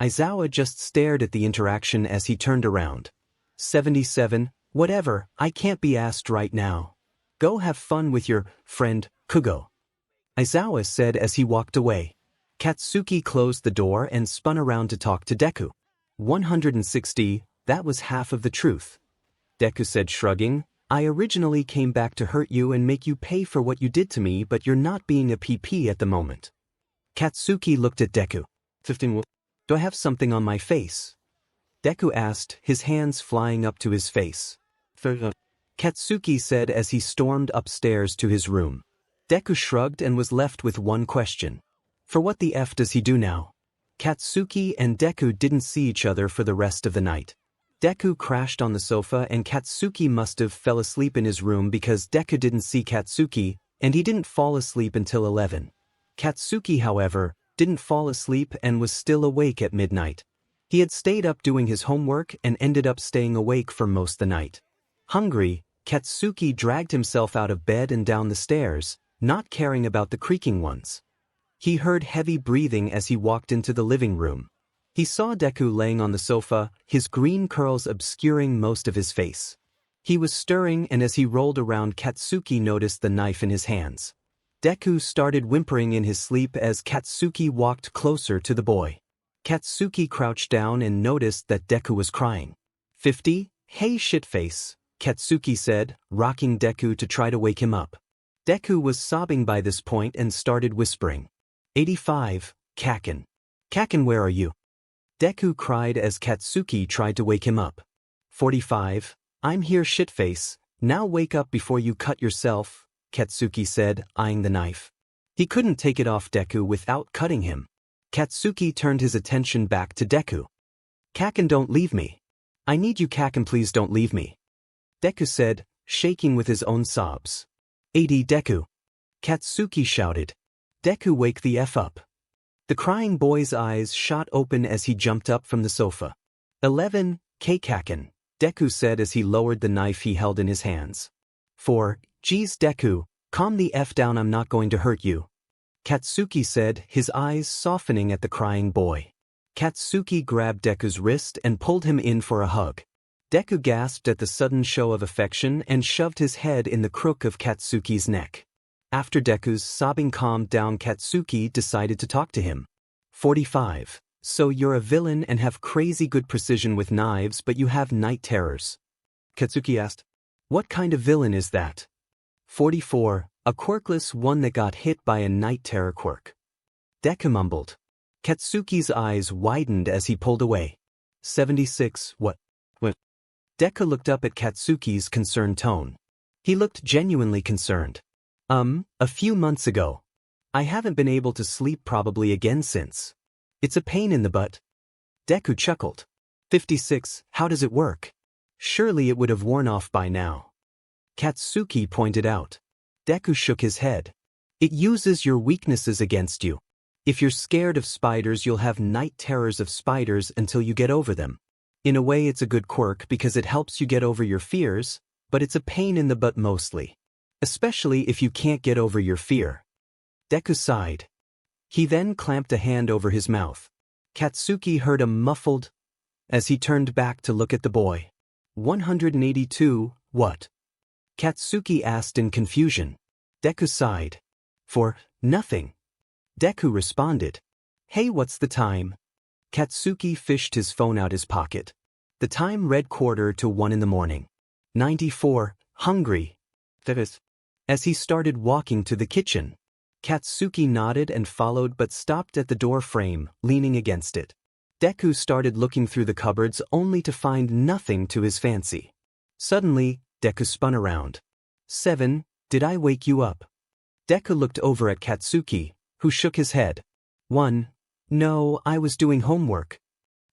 Izawa just stared at the interaction as he turned around. 77, whatever, I can't be asked right now. Go have fun with your friend, 𝐒𝐭𝐲. Izawa said as he walked away. Katsuki closed the door and spun around to talk to Deku. 160, that was half of the truth. Deku said, shrugging, I originally came back to hurt you and make you pay for what you did to me, but you're not being a PP at the moment. Katsuki looked at Deku. 15. Do I have something on my face? Deku asked, his hands flying up to his face. Katsuki said as he stormed upstairs to his room. Deku shrugged and was left with one question. For what the F does he do now? Katsuki and Deku didn't see each other for the rest of the night. Deku crashed on the sofa and Katsuki must have fell asleep in his room because Deku didn't see Katsuki, and he didn't fall asleep until 11. Katsuki, however, didn't fall asleep and was still awake at midnight. He had stayed up doing his homework and ended up staying awake for most of the night. Hungry, Katsuki dragged himself out of bed and down the stairs, not caring about the creaking ones. He heard heavy breathing as he walked into the living room. He saw Deku laying on the sofa, his green curls obscuring most of his face. He was stirring, and as he rolled around, Katsuki noticed the knife in his hands. Deku started whimpering in his sleep as Katsuki walked closer to the boy. Katsuki crouched down and noticed that Deku was crying. 50, hey shitface, Katsuki said, rocking Deku to try to wake him up. Deku was sobbing by this point and started whispering. 85, Kacchan. Kacchan, where are you? Deku cried as Katsuki tried to wake him up. 45, I'm here shitface, now wake up before you cut yourself, Katsuki said, eyeing the knife. He couldn't take it off Deku without cutting him. Katsuki turned his attention back to Deku. Kacchan, don't leave me. I need you, Kacchan, please don't leave me. Deku said, shaking with his own sobs. 80, Deku. Katsuki shouted. Deku, wake the F up. The crying boy's eyes shot open as he jumped up from the sofa. 11, Kacchan, Deku said as he lowered the knife he held in his hands. 4, geez Deku, calm the F down, I'm not going to hurt you. Katsuki said, his eyes softening at the crying boy. Katsuki grabbed Deku's wrist and pulled him in for a hug. Deku gasped at the sudden show of affection and shoved his head in the crook of Katsuki's neck. After Deku's sobbing calmed down, Katsuki decided to talk to him. 45. So you're a villain and have crazy good precision with knives, but you have night terrors? Katsuki asked. What kind of villain is that? 44. A quirkless one that got hit by a night terror quirk. Deku mumbled. Katsuki's eyes widened as he pulled away. 76. What? Deku looked up at Katsuki's concerned tone. He looked genuinely concerned. A few months ago. I haven't been able to sleep probably again since. It's a pain in the butt. Deku chuckled. 56, how does it work? Surely it would have worn off by now. Katsuki pointed out. Deku shook his head. It uses your weaknesses against you. If you're scared of spiders, you'll have night terrors of spiders until you get over them. In a way, it's a good quirk because it helps you get over your fears, but it's a pain in the butt mostly. Especially if you can't get over your fear. Deku sighed. He then clamped a hand over his mouth. Katsuki heard a muffled as he turned back to look at the boy. 182, what? Katsuki asked in confusion. Deku sighed. For nothing. Deku responded. Hey, what's the time? Katsuki fished his phone out his pocket. The time read 1:45 in the morning. 94, hungry. As he started walking to the kitchen, Katsuki nodded and followed but stopped at the door frame, leaning against it. Deku started looking through the cupboards only to find nothing to his fancy. Suddenly, Deku spun around. 7, did I wake you up? Deku looked over at Katsuki, who shook his head. 1, no, I was doing homework.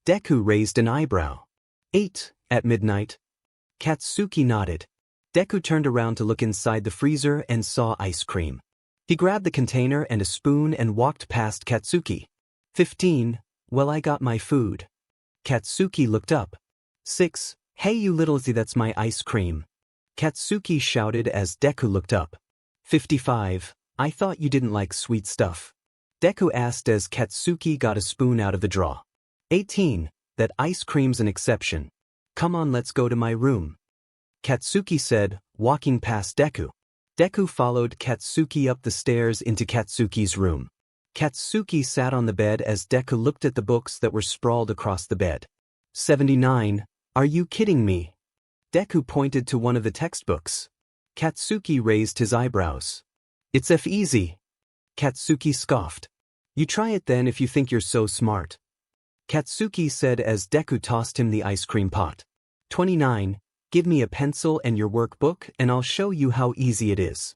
Deku raised an eyebrow. 8, at midnight. Katsuki nodded. Deku turned around to look inside the freezer and saw ice cream. He grabbed the container and a spoon and walked past Katsuki. 15, well, I got my food. Katsuki looked up. 6, hey you little 𝗧𝗓, that's my ice cream. Katsuki shouted as Deku looked up. 55, I thought you didn't like sweet stuff. Deku asked as Katsuki got a spoon out of the drawer. 18. That ice cream's an exception. Come on, let's go to my room. Katsuki said, walking past Deku. Deku followed Katsuki up the stairs into Katsuki's room. Katsuki sat on the bed as Deku looked at the books that were sprawled across the bed. 79. Are you kidding me? Deku pointed to one of the textbooks. Katsuki raised his eyebrows. It's easy. Katsuki scoffed. You try it then if you think you're so smart. Katsuki said as Deku tossed him the ice cream pot. 29. Give me a pencil and your workbook and I'll show you how easy it is.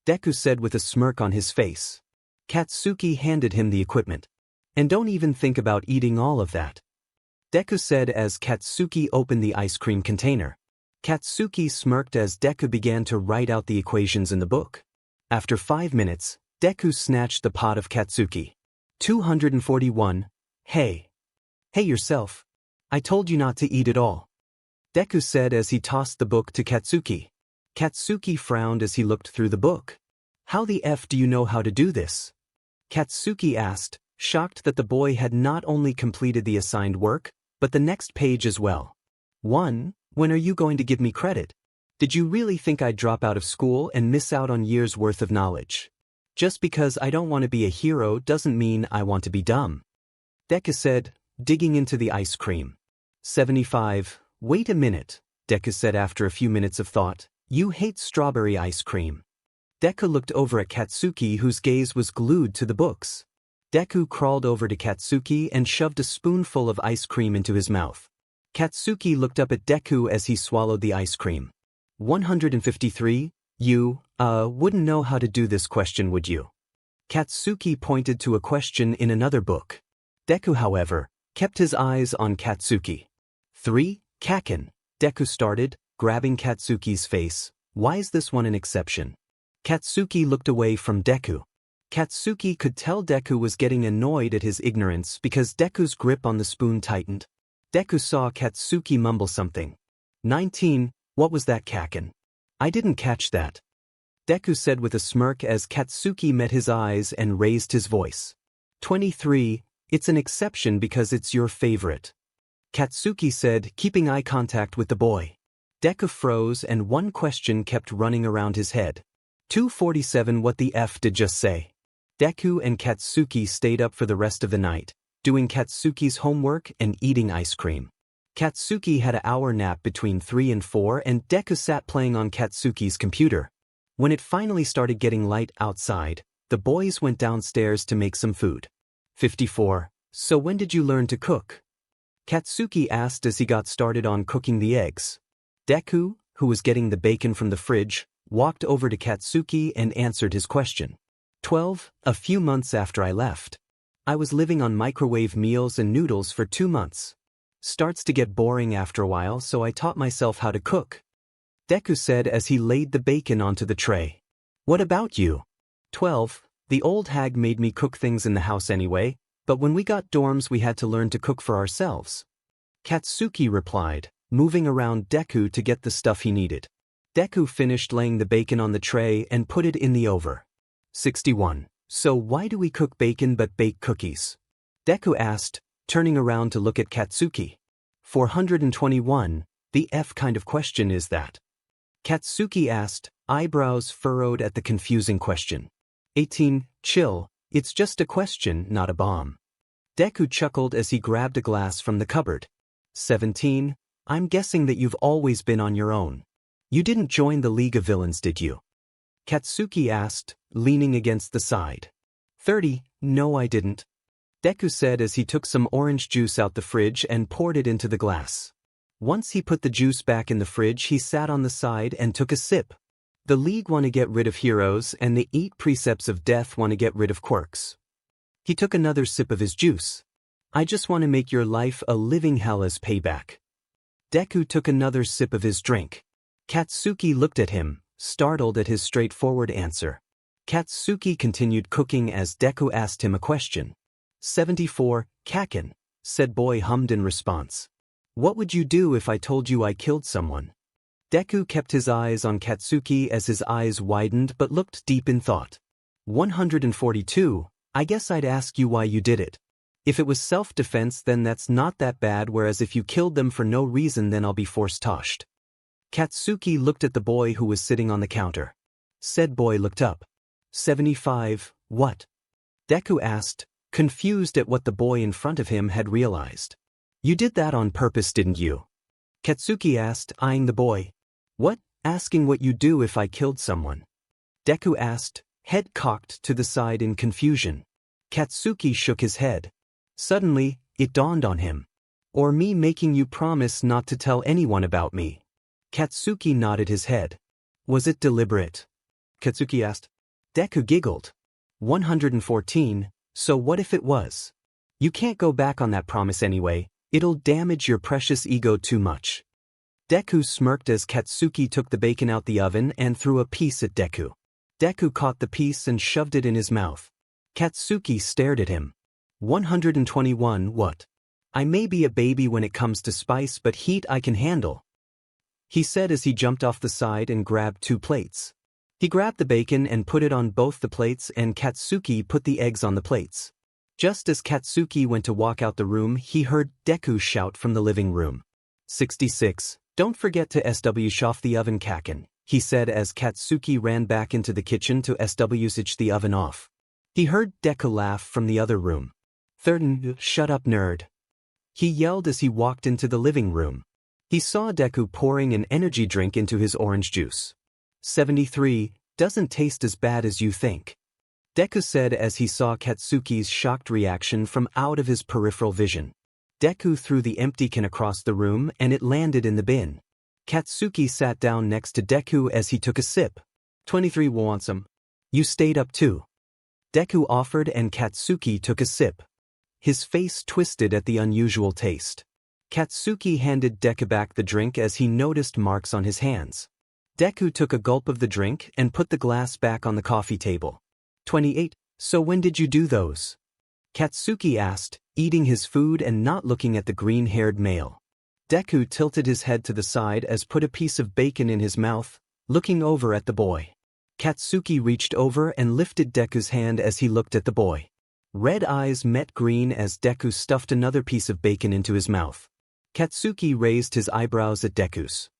Deku said with a smirk on his face. Katsuki handed him the equipment. And don't even think about eating all of that. Deku said as Katsuki opened the ice cream container. Katsuki smirked as Deku began to write out the equations in the book. After 5 minutes, Deku snatched the pot of Katsuki. 241. Hey yourself. I told you not to eat it all. Deku said as he tossed the book to Katsuki. Katsuki frowned as he looked through the book. How the F do you know how to do this? Katsuki asked, shocked that the boy had not only completed the assigned work, but the next page as well. 1. When are you going to give me credit? Did you really think I'd drop out of school and miss out on years' worth of knowledge? Just because I don't want to be a hero doesn't mean I want to be dumb. Deku said, digging into the ice cream. 75. Wait a minute, Deku said after a few minutes of thought. You hate strawberry ice cream. Deku looked over at Katsuki, whose gaze was glued to the books. Deku crawled over to Katsuki and shoved a spoonful of ice cream into his mouth. Katsuki looked up at Deku as he swallowed the ice cream. 153. You, wouldn't know how to do this question, would you? Katsuki pointed to a question in another book. Deku, however, kept his eyes on Katsuki. 3. Kacchan. Deku started, grabbing Katsuki's face. Why is this one an exception? Katsuki looked away from Deku. Katsuki could tell Deku was getting annoyed at his ignorance because Deku's grip on the spoon tightened. Deku saw Katsuki mumble something. 19. What was that, Kacchan? I didn't catch that. Deku said with a smirk as Katsuki met his eyes and raised his voice. 23. It's an exception because it's your favorite. Katsuki said, keeping eye contact with the boy. Deku froze and one question kept running around his head. 247. What the F did just say? Deku and Katsuki stayed up for the rest of the night, doing Katsuki's homework and eating ice cream. Katsuki had an hour nap between 3 and 4 and Deku sat playing on Katsuki's computer. When it finally started getting light outside, the boys went downstairs to make some food. 54. So when did you learn to cook? Katsuki asked as he got started on cooking the eggs. Deku, who was getting the bacon from the fridge, walked over to Katsuki and answered his question. 12. A few months after I left. I was living on microwave meals and noodles for 2 months. Starts to get boring after a while, so I taught myself how to cook. Deku said as he laid the bacon onto the tray. What about you? 12. The old hag made me cook things in the house anyway, but when we got dorms we had to learn to cook for ourselves. Katsuki replied, moving around Deku to get the stuff he needed. Deku finished laying the bacon on the tray and put it in the oven. 61. So why do we cook bacon but bake cookies? Deku asked, turning around to look at Katsuki. 421. The F kind of question is that? Katsuki asked, eyebrows furrowed at the confusing question. 18. Chill, it's just a question, not a bomb. Deku chuckled as he grabbed a glass from the cupboard. 17. I'm guessing that you've always been on your own. You didn't join the League of Villains, did you? Katsuki asked, leaning against the side. 30. No, I didn't. Deku said as he took some orange juice out the fridge and poured it into the glass. Once he put the juice back in the fridge, he sat on the side and took a sip. The League want to get rid of heroes and the 8 precepts of death want to get rid of quirks. He took another sip of his juice. I just want to make your life a living hell as payback. Deku took another sip of his drink. Katsuki looked at him, startled at his straightforward answer. Katsuki continued cooking as Deku asked him a question. 74. Kacchan, said boy hummed in response. What would you do if I told you I killed someone? Deku kept his eyes on Katsuki as his eyes widened but looked deep in thought. 142. I guess I'd ask you why you did it. If it was self-defense then that's not that bad, whereas if you killed them for no reason then I'll be forced toshed. Katsuki looked at the boy who was sitting on the counter. Said boy looked up. 75, what? Deku asked, confused at what the boy in front of him had realized. You did that on purpose, didn't you? Katsuki asked, eyeing the boy. What? Asking what you'd do if I killed someone. Deku asked, head cocked to the side in confusion. Katsuki shook his head. Suddenly, it dawned on him. Or me making you promise not to tell anyone about me. Katsuki nodded his head. Was it deliberate? Katsuki asked. Deku giggled. 114, so what if it was? You can't go back on that promise anyway, it'll damage your precious ego too much. Deku smirked as Katsuki took the bacon out the oven and threw a piece at Deku. Deku caught the piece and shoved it in his mouth. Katsuki stared at him. 121 what? I may be a baby when it comes to spice, but heat I can handle, he said as he jumped off the side and grabbed 2 plates. He grabbed the bacon and put it on both the plates, and Katsuki put the eggs on the plates. Just as Katsuki went to walk out the room, he heard Deku shout from the living room. 66. Don't forget to 𝗬𝗧𝗏 the oven Kacchan, he said as Katsuki ran back into the kitchen to 𝗬𝗧𝗏 the oven off. He heard Deku laugh from the other room. Shut up nerd, he yelled as he walked into the living room. He saw Deku pouring an energy drink into his orange juice. 73, doesn't taste as bad as you think, Deku said as he saw Katsuki's shocked reaction from out of his peripheral vision. Deku threw the empty can across the room and it landed in the bin. Katsuki sat down next to Deku as he took a sip. 23 want some? You stayed up too, Deku offered, and Katsuki took a sip. His face twisted at the unusual taste. Katsuki handed Deku back the drink as he noticed marks on his hands. Deku took a gulp of the drink and put the glass back on the coffee table. 28, so when did you do those? Katsuki asked, eating his food and not looking at the green-haired male. Deku tilted his head to the side as put a piece of bacon in his mouth, looking over at the boy. Katsuki reached over and lifted Deku's hand as he looked at the boy. Red eyes met green as Deku stuffed another piece of bacon into his mouth. Katsuki raised his eyebrows at Deku's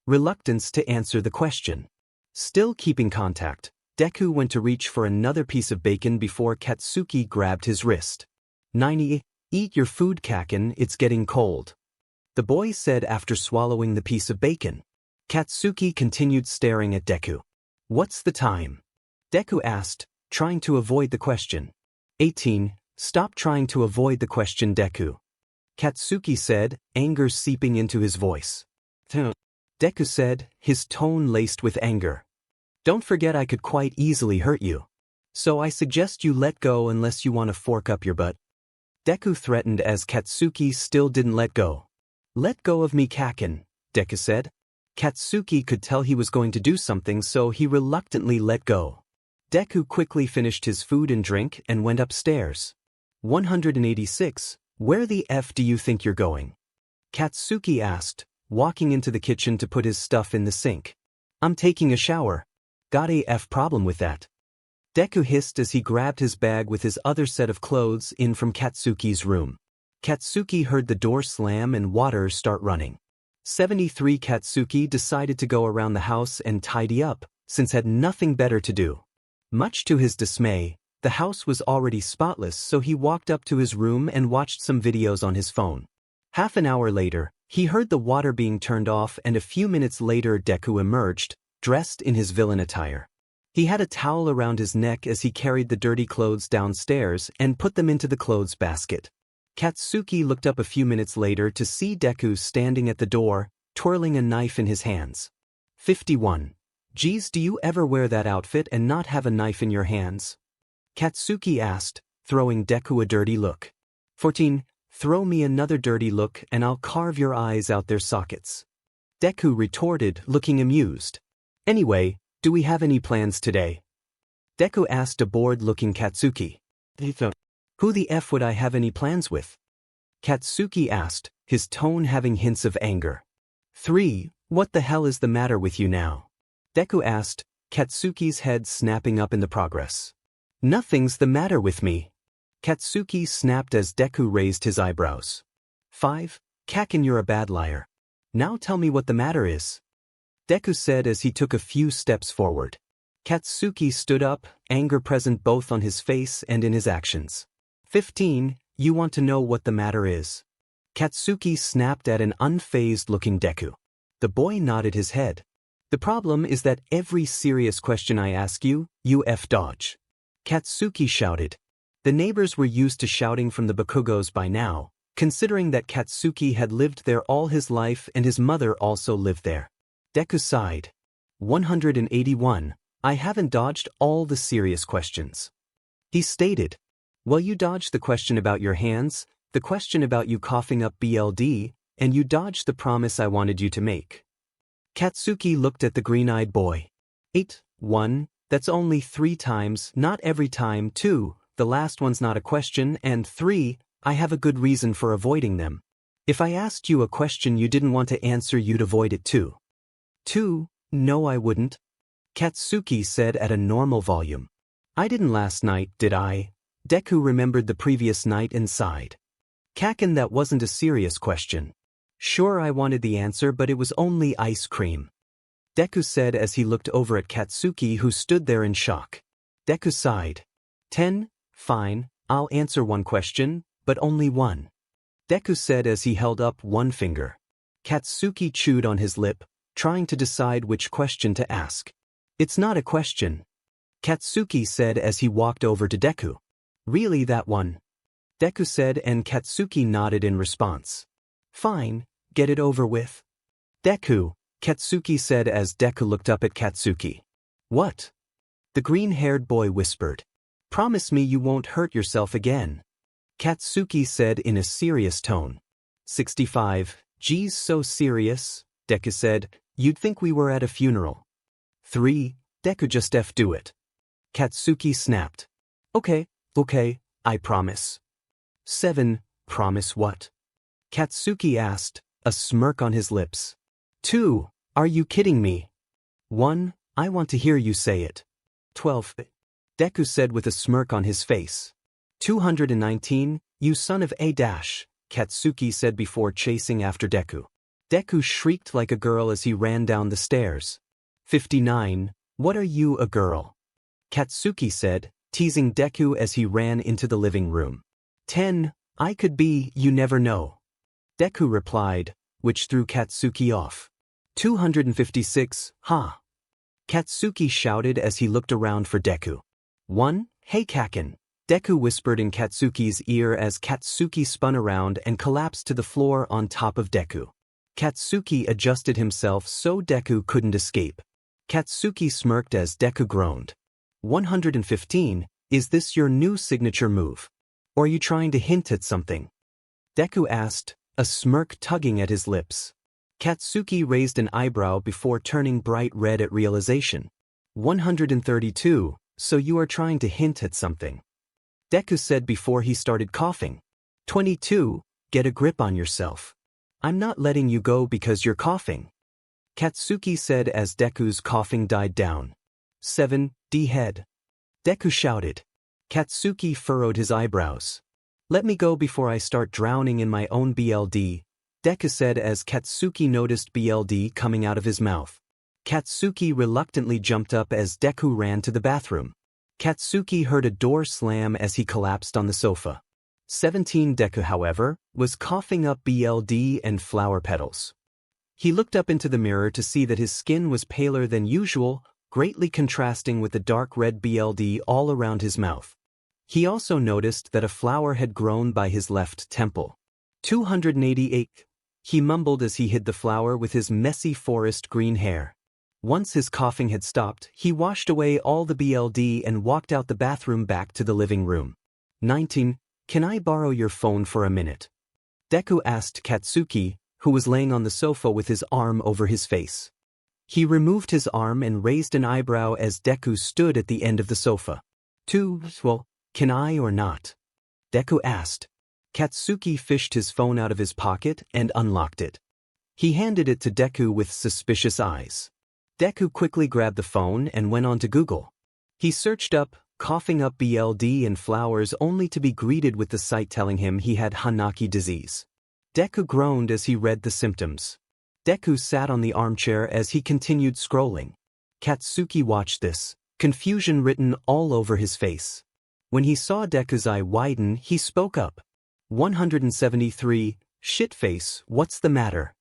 reluctance to answer the question. Still keeping contact, Deku went to reach for another piece of bacon before Katsuki grabbed his wrist. 90, eat your food Kacchan, it's getting cold, the boy said after swallowing the piece of bacon. Katsuki continued staring at Deku. What's the time? Deku asked, trying to avoid the question. 18, stop trying to avoid the question Deku, Katsuki said, anger seeping into his voice. Deku said, his tone laced with anger. Don't forget I could quite easily hurt you. So I suggest you let go unless you want to fork up your butt. Deku threatened as Katsuki still didn't let go. Let go of me Kacchan, Deku said. Katsuki could tell he was going to do something, so he reluctantly let go. Deku quickly finished his food and drink and went upstairs. 186, where the F do you think you're going? Katsuki asked, walking into the kitchen to put his stuff in the sink. I'm taking a shower. Got a F problem with that, Deku hissed as he grabbed his bag with his other set of clothes in from Katsuki's room. Katsuki heard the door slam and water start running. 73 Katsuki decided to go around the house and tidy up, since had nothing better to do. Much to his dismay, the house was already spotless, so he walked up to his room and watched some videos on his phone. Half an hour later, he heard the water being turned off, and a few minutes later Deku emerged, dressed in his villain attire. He had a towel around his neck as he carried the dirty clothes downstairs and put them into the clothes basket. Katsuki looked up a few minutes later to see Deku standing at the door, twirling a knife in his hands. 51. Geez, do you ever wear that outfit and not have a knife in your hands? Katsuki asked, throwing Deku a dirty look. 14. Throw me another dirty look and I'll carve your eyes out their sockets, Deku retorted, looking amused. Anyway, do we have any plans today? Deku asked a bored-looking Katsuki. Who the F would I have any plans with? Katsuki asked, his tone having hints of anger. 3. What the hell is the matter with you now? Deku asked, Katsuki's head snapping up in the progress. Nothing's the matter with me. Katsuki snapped as Deku raised his eyebrows. 5. Kacchan, you're a bad liar. Now tell me what the matter is. Deku said as he took a few steps forward. Katsuki stood up, anger present both on his face and in his actions. 15. You want to know what the matter is? Katsuki snapped at an unfazed-looking Deku. The boy nodded his head. The problem is that every serious question I ask you, you dodge. Katsuki shouted. The neighbors were used to shouting from the bakugos by now, considering that Katsuki had lived there all his life and his mother also lived there. Deku sighed. 181. I haven't dodged all the serious questions. He stated. Well, you dodged the question about your hands, the question about you coughing up BLD, and you dodged the promise I wanted you to make. Katsuki looked at the green-eyed boy. 8. 1. That's only 3 times, not every time. 2. The last one's not a question, and 3. I have a good reason for avoiding them. If I asked you a question you didn't want to answer, you'd avoid it too. 2. No, I wouldn't. Katsuki said at a normal volume. I didn't last night, did I? Deku remembered the previous night and sighed. Kacchan, that wasn't a serious question. Sure, I wanted the answer, but it was only ice cream. Deku said as he looked over at Katsuki, who stood there in shock. Deku sighed. 10. Fine, I'll answer one question, but only one. Deku said as he held up one finger. Katsuki chewed on his lip, trying to decide which question to ask. It's not a question. Katsuki said as he walked over to Deku. Really, that one? Deku said, and Katsuki nodded in response. Fine, get it over with. Deku, Katsuki said as Deku looked up at Katsuki. What? The green-haired boy whispered. Promise me you won't hurt yourself again. Katsuki said in a serious tone. 65. Geez, so serious, Deku said. You'd think we were at a funeral. 3. Deku, just do it. Katsuki snapped. Okay, I promise. 7. Promise what? Katsuki asked, a smirk on his lips. 2. Are you kidding me? 1. I want to hear you say it. 12. Deku said with a smirk on his face. 219. You son of a dash, Katsuki said before chasing after Deku. Deku shrieked like a girl as he ran down the stairs. 59. What are you, a girl? Katsuki said, teasing Deku as he ran into the living room. 10. I could be, you never know. Deku replied, which threw Katsuki off. 256. Ha! Katsuki shouted as he looked around for Deku. 1. Hey Kacchan, Deku whispered in Katsuki's ear as Katsuki spun around and collapsed to the floor on top of Deku. Katsuki adjusted himself so Deku couldn't escape. Katsuki smirked as Deku groaned. 115. Is this your new signature move? Or are you trying to hint at something? Deku asked, a smirk tugging at his lips. Katsuki raised an eyebrow before turning bright red at realization. 132. So you are trying to hint at something. Deku said before he started coughing. 22. Get a grip on yourself. I'm not letting you go because you're coughing. Katsuki said as Deku's coughing died down. 7. D-head. Deku shouted. Katsuki furrowed his eyebrows. Let me go before I start drowning in my own BLD, Deku said as Katsuki noticed BLD coming out of his mouth. Katsuki reluctantly jumped up as Deku ran to the bathroom. Katsuki heard a door slam as he collapsed on the sofa. 17. Deku, however, was coughing up BLD and flower petals. He looked up into the mirror to see that his skin was paler than usual, greatly contrasting with the dark red BLD all around his mouth. He also noticed that a flower had grown by his left temple. 288. He mumbled as he hid the flower with his messy forest green hair. Once his coughing had stopped, he washed away all the BLD and walked out the bathroom back to the living room. 19. Can I borrow your phone for a minute? Deku asked Katsuki, who was laying on the sofa with his arm over his face. He removed his arm and raised an eyebrow as Deku stood at the end of the sofa. 2. Well, can I or not? Deku asked. Katsuki fished his phone out of his pocket and unlocked it. He handed it to Deku with suspicious eyes. Deku quickly grabbed the phone and went on to Google. He searched up coughing up BLD and flowers only to be greeted with the sight telling him he had hanahaki disease. Deku groaned as he read the symptoms. Deku sat on the armchair as he continued scrolling. Katsuki watched this, confusion written all over his face. When he saw Deku's eye widen, he spoke up. 173, shitface, what's the matter?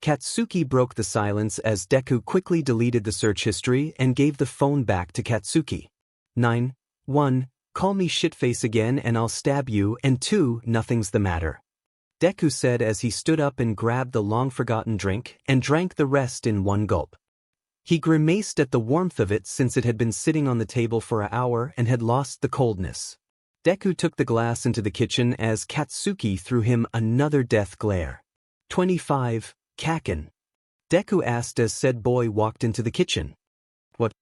Katsuki broke the silence as Deku quickly deleted the search history and gave the phone back to Katsuki. 1. Call me shitface again and I'll stab you, and 2. Nothing's the matter. Deku said as he stood up and grabbed the long-forgotten drink and drank the rest in one gulp. He grimaced at the warmth of it since it had been sitting on the table for an hour and had lost the coldness. Deku took the glass into the kitchen as Katsuki threw him another death glare. 25. Kacchan. Deku asked as said boy walked into the kitchen. What?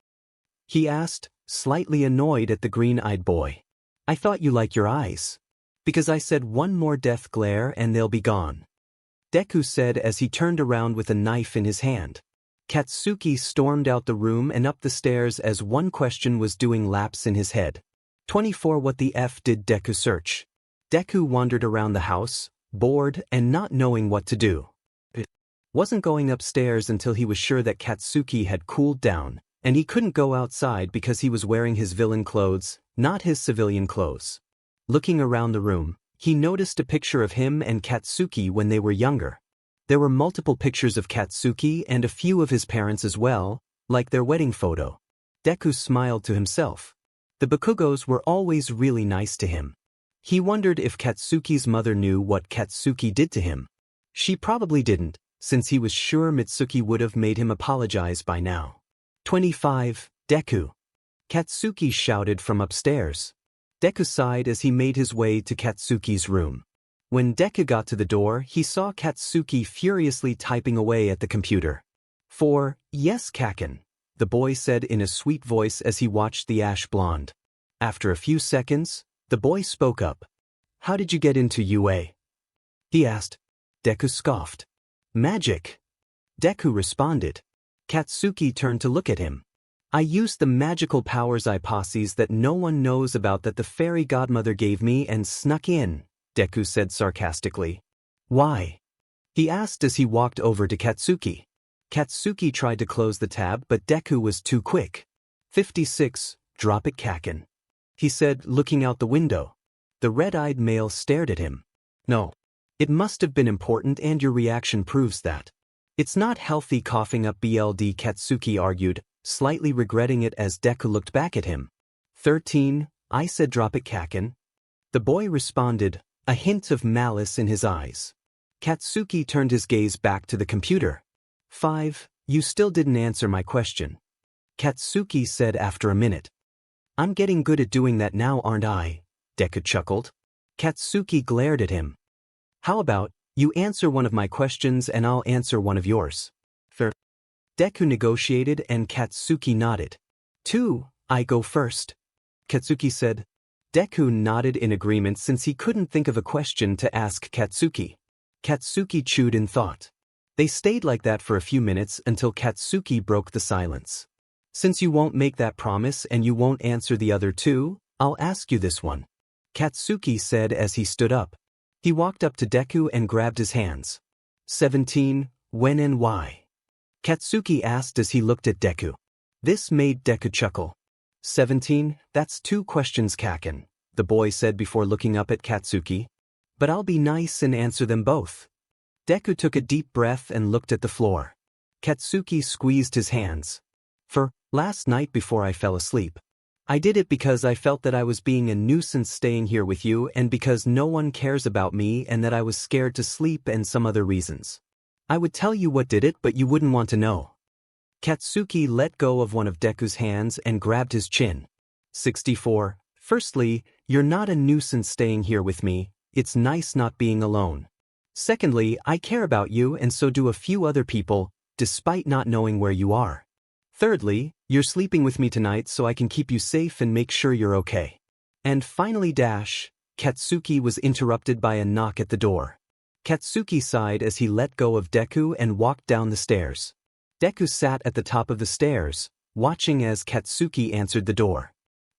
He asked, slightly annoyed at the green-eyed boy. I thought you like your eyes. Because I said one more death glare and they'll be gone. Deku said as he turned around with a knife in his hand. Katsuki stormed out the room and up the stairs as one question was doing laps in his head. 24. What the F did Deku search? Deku wandered around the house, bored and not knowing what to do. It wasn't going upstairs until he was sure that Katsuki had cooled down, and he couldn't go outside because he was wearing his villain clothes, not his civilian clothes. Looking around the room, he noticed a picture of him and Katsuki when they were younger. There were multiple pictures of Katsuki and a few of his parents as well, like their wedding photo. Deku smiled to himself. The Bakugos were always really nice to him. He wondered if Katsuki's mother knew what Katsuki did to him. She probably didn't, since he was sure Mitsuki would have made him apologize by now. 25. Deku. Katsuki shouted from upstairs. Deku sighed as he made his way to Katsuki's room. When Deku got to the door, he saw Katsuki furiously typing away at the computer. 4. Yes, Kacchan, the boy said in a sweet voice as he watched the ash blonde. After a few seconds, the boy spoke up. How did you get into UA? He asked. Deku scoffed. Magic. Deku responded. Katsuki turned to look at him. I used the magical powers 𝗕𝗄𝐺 that no one knows about that the fairy godmother gave me and snuck in, Deku said sarcastically. Why? He asked as he walked over to Katsuki. Katsuki tried to close the tab but Deku was too quick. 56. Drop it, Kacchan, he said, looking out the window. The red-eyed male stared at him. No. It must have been important and your reaction proves that. It's not healthy coughing up BLD, Katsuki argued, slightly regretting it as Deku looked back at him. 13. I said drop it, Kacchan. The boy responded, a hint of malice in his eyes. Katsuki turned his gaze back to the computer. 5. You still didn't answer my question. Katsuki said after a minute. I'm getting good at doing that now, aren't I? Deku chuckled. Katsuki glared at him. How about, you answer one of my questions and I'll answer one of yours. Fair. Deku negotiated and Katsuki nodded. 2. I go first. Katsuki said. Deku nodded in agreement since he couldn't think of a question to ask Katsuki. Katsuki chewed in thought. They stayed like that for a few minutes until Katsuki broke the silence. Since you won't make that promise and you won't answer the other two, I'll ask you this one. Katsuki said as he stood up. He walked up to Deku and grabbed his hands. 17. When and why? Katsuki asked as he looked at Deku. This made Deku chuckle. 17. That's 2 questions, Kacchan, the boy said before looking up at Katsuki. But I'll be nice and answer them both. Deku took a deep breath and looked at the floor. Katsuki squeezed his hands. For, last night before I fell asleep. I did it because I felt that I was being a nuisance staying here with you and because no one cares about me and that I was scared to sleep and some other reasons. I would tell you what did it but you wouldn't want to know. Katsuki let go of one of Deku's hands and grabbed his chin. 64. Firstly, you're not a nuisance staying here with me, it's nice not being alone. Secondly, I care about you and so do a few other people, despite not knowing where you are. Thirdly, you're sleeping with me tonight so I can keep you safe and make sure you're okay. And finally Katsuki was interrupted by a knock at the door. Katsuki sighed as he let go of Deku and walked down the stairs. Deku sat at the top of the stairs, watching as Katsuki answered the door.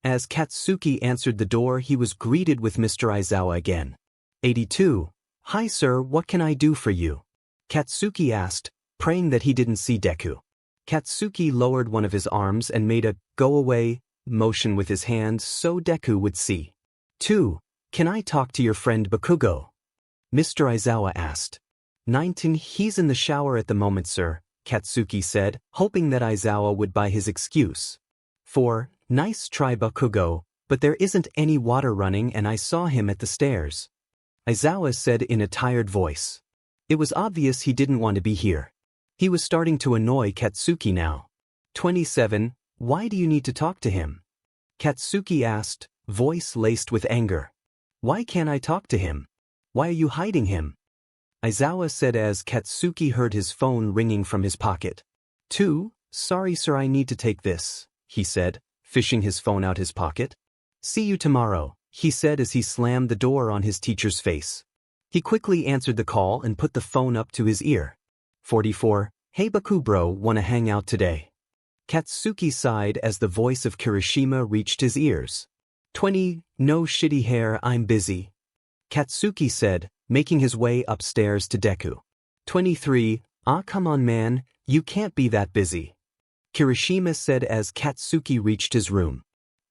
As Katsuki answered the door, he was greeted with Mr. Aizawa again. 82. Hi sir, what can I do for you? Katsuki asked, praying that he didn't see Deku. Katsuki lowered one of his arms and made a go away motion with his hand so Deku would see. 2. Can I talk to your friend Bakugo? Mr. Aizawa asked. 19. He's in the shower at the moment, sir, Katsuki said, hoping that Aizawa would buy his excuse. 4. Nice try, Bakugo, but there isn't any water running and I saw him at the stairs. Aizawa said in a tired voice. It was obvious he didn't want to be here. He was starting to annoy Katsuki now. 27. Why do you need to talk to him? Katsuki asked, voice laced with anger. Why can't I talk to him? Why are you hiding him? Aizawa said as Katsuki heard his phone ringing from his pocket. 2. Sorry sir, I need to take this, he said, fishing his phone out his pocket. See you tomorrow, he said as he slammed the door on his teacher's face. He quickly answered the call and put the phone up to his ear. 44. Hey Baku bro, wanna hang out today? Katsuki sighed as the voice of Kirishima reached his ears. 20. No shitty hair, I'm busy, Katsuki said, making his way upstairs to Deku. 23. Ah come on man, you can't be that busy, Kirishima said as Katsuki reached his room.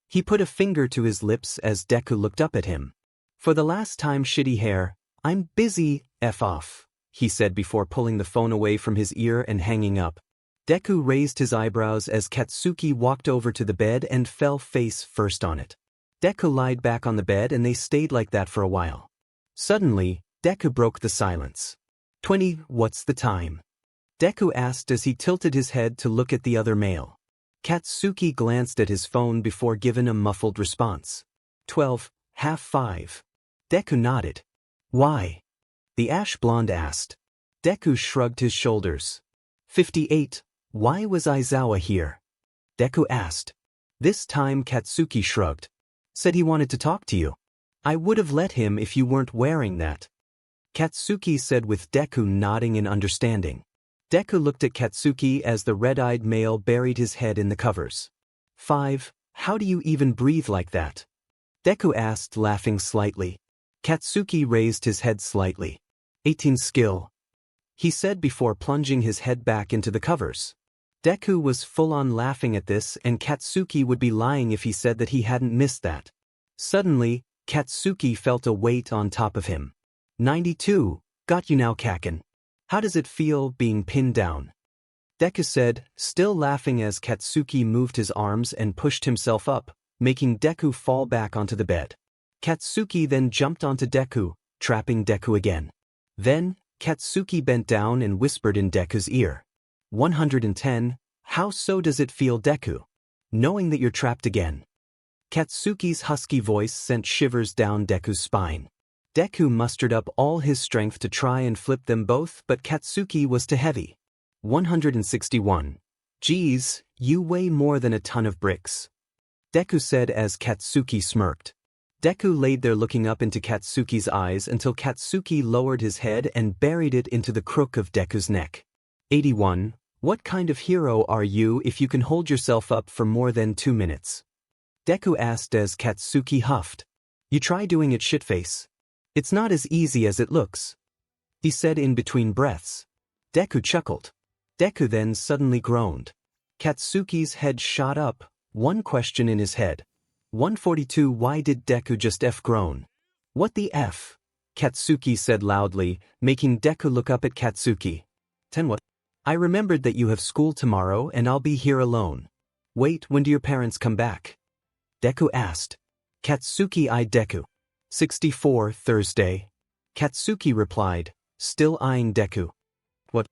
He put a finger to his lips as Deku looked up at him. For the last time, shitty hair, I'm busy, F off, he said before pulling the phone away from his ear and hanging up. Deku raised his eyebrows as Katsuki walked over to the bed and fell face first on it. Deku lied back on the bed and they stayed like that for a while. Suddenly, Deku broke the silence. 20. What's the time? Deku asked as he tilted his head to look at the other male. Katsuki glanced at his phone before giving a muffled response. 12. 5:30. Deku nodded. Why? The ash blonde asked. Deku shrugged his shoulders. 58. Why was Aizawa here? Deku asked. This time Katsuki shrugged. Said he wanted to talk to you. I would have let him if you weren't wearing that, Katsuki said with Deku nodding in understanding. Deku looked at Katsuki as the red-eyed male buried his head in the covers. 5. How do you even breathe like that? Deku asked, laughing slightly. Katsuki raised his head slightly. 18 skill, he said before plunging his head back into the covers. Deku was full-on laughing at this, and Katsuki would be lying if he said that he hadn't missed that. Suddenly, Katsuki felt a weight on top of him. 92. Got you now, Kacchan. How does it feel being pinned down? Deku said, still laughing as Katsuki moved his arms and pushed himself up, making Deku fall back onto the bed. Katsuki then jumped onto Deku, trapping Deku again. Then, Katsuki bent down and whispered in Deku's ear. 110. How so does it feel, Deku? Knowing that you're trapped again. Katsuki's husky voice sent shivers down Deku's spine. Deku mustered up all his strength to try and flip them both, but Katsuki was too heavy. 161. Geez, you weigh more than a ton of bricks, Deku said as Katsuki smirked. Deku laid there looking up into Katsuki's eyes until Katsuki lowered his head and buried it into the crook of Deku's neck. 81. What kind of hero are you if you can hold yourself up for more than 2 minutes? Deku asked as Katsuki huffed. You try doing it, shitface. It's not as easy as it looks, he said in between breaths. Deku chuckled. Deku then suddenly groaned. Katsuki's head shot up, one question in his head. 142. Why did Deku just groan? What the F? Katsuki said loudly, making Deku look up at Katsuki. 10. What? I remembered that you have school tomorrow and I'll be here alone. Wait, when do your parents come back? Deku asked. Katsuki eyed Deku. 64. Thursday. Katsuki replied, still eyeing Deku. What?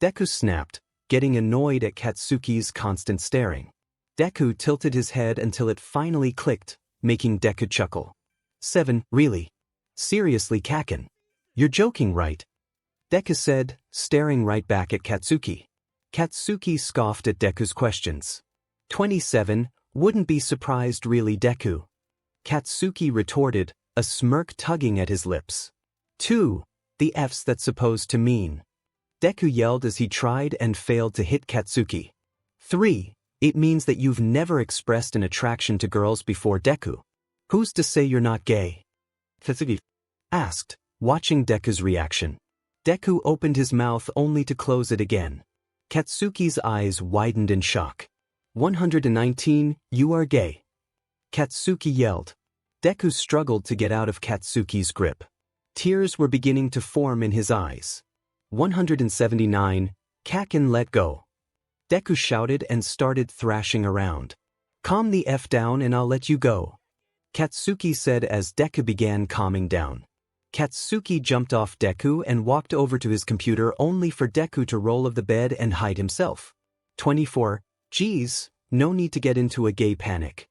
Deku snapped, getting annoyed at Katsuki's constant staring. Deku tilted his head until it finally clicked, making Deku chuckle. 7. Really? Seriously, Kacchan? You're joking, right? Deku said, staring right back at Katsuki. Katsuki scoffed at Deku's questions. 27. Wouldn't be surprised, really, Deku? Katsuki retorted, a smirk tugging at his lips. 2. The F's that's supposed to mean? Deku yelled as he tried and failed to hit Katsuki. 3. It means that you've never expressed an attraction to girls before, Deku. Who's to say you're not gay? Katsuki asked, watching Deku's reaction. Deku opened his mouth only to close it again. Katsuki's eyes widened in shock. 119, you are gay. Katsuki yelled. Deku struggled to get out of Katsuki's grip. Tears were beginning to form in his eyes. 179, Kacchan, let go. Deku shouted and started thrashing around. Calm the F down and I'll let you go, Katsuki said as Deku began calming down. Katsuki jumped off Deku and walked over to his computer only for Deku to roll off the bed and hide himself. 24, geez, no need to get into a gay panic,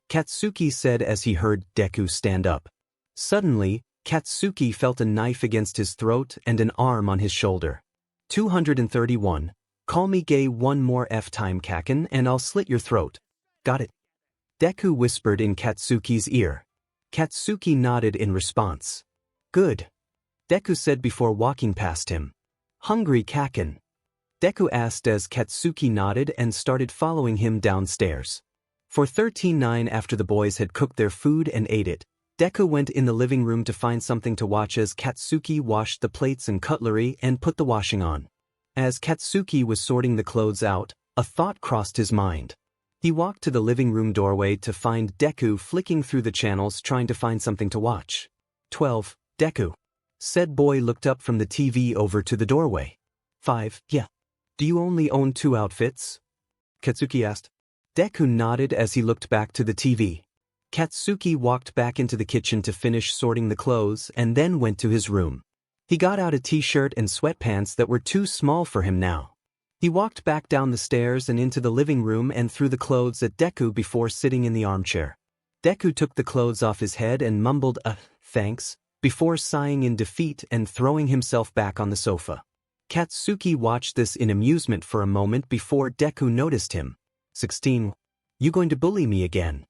Katsuki said as he heard Deku stand up. Suddenly, Katsuki felt a knife against his throat and an arm on his shoulder. 231, call me gay one more time, Kacchan, and I'll slit your throat. Got it? Deku whispered in Katsuki's ear. Katsuki nodded in response. Good, Deku said before walking past him. Hungry, Kacchan? Deku asked as Katsuki nodded and started following him downstairs. For 13-9 after the boys had cooked their food and ate it, Deku went in the living room to find something to watch as Katsuki washed the plates and cutlery and put the washing on. As Katsuki was sorting the clothes out, a thought crossed his mind. He walked to the living room doorway to find Deku flicking through the channels trying to find something to watch. 12, Deku. Said boy looked up from the TV over to the doorway. 5, yeah. Do you only own 2 outfits? Katsuki asked. Deku nodded as he looked back to the TV. Katsuki walked back into the kitchen to finish sorting the clothes and then went to his room. He got out a t-shirt and sweatpants that were too small for him now. He walked back down the stairs and into the living room and threw the clothes at Deku before sitting in the armchair. Deku took the clothes off his head and mumbled thanks, before sighing in defeat and throwing himself back on the sofa. Katsuki watched this in amusement for a moment before Deku noticed him. 16. You going to bully me again?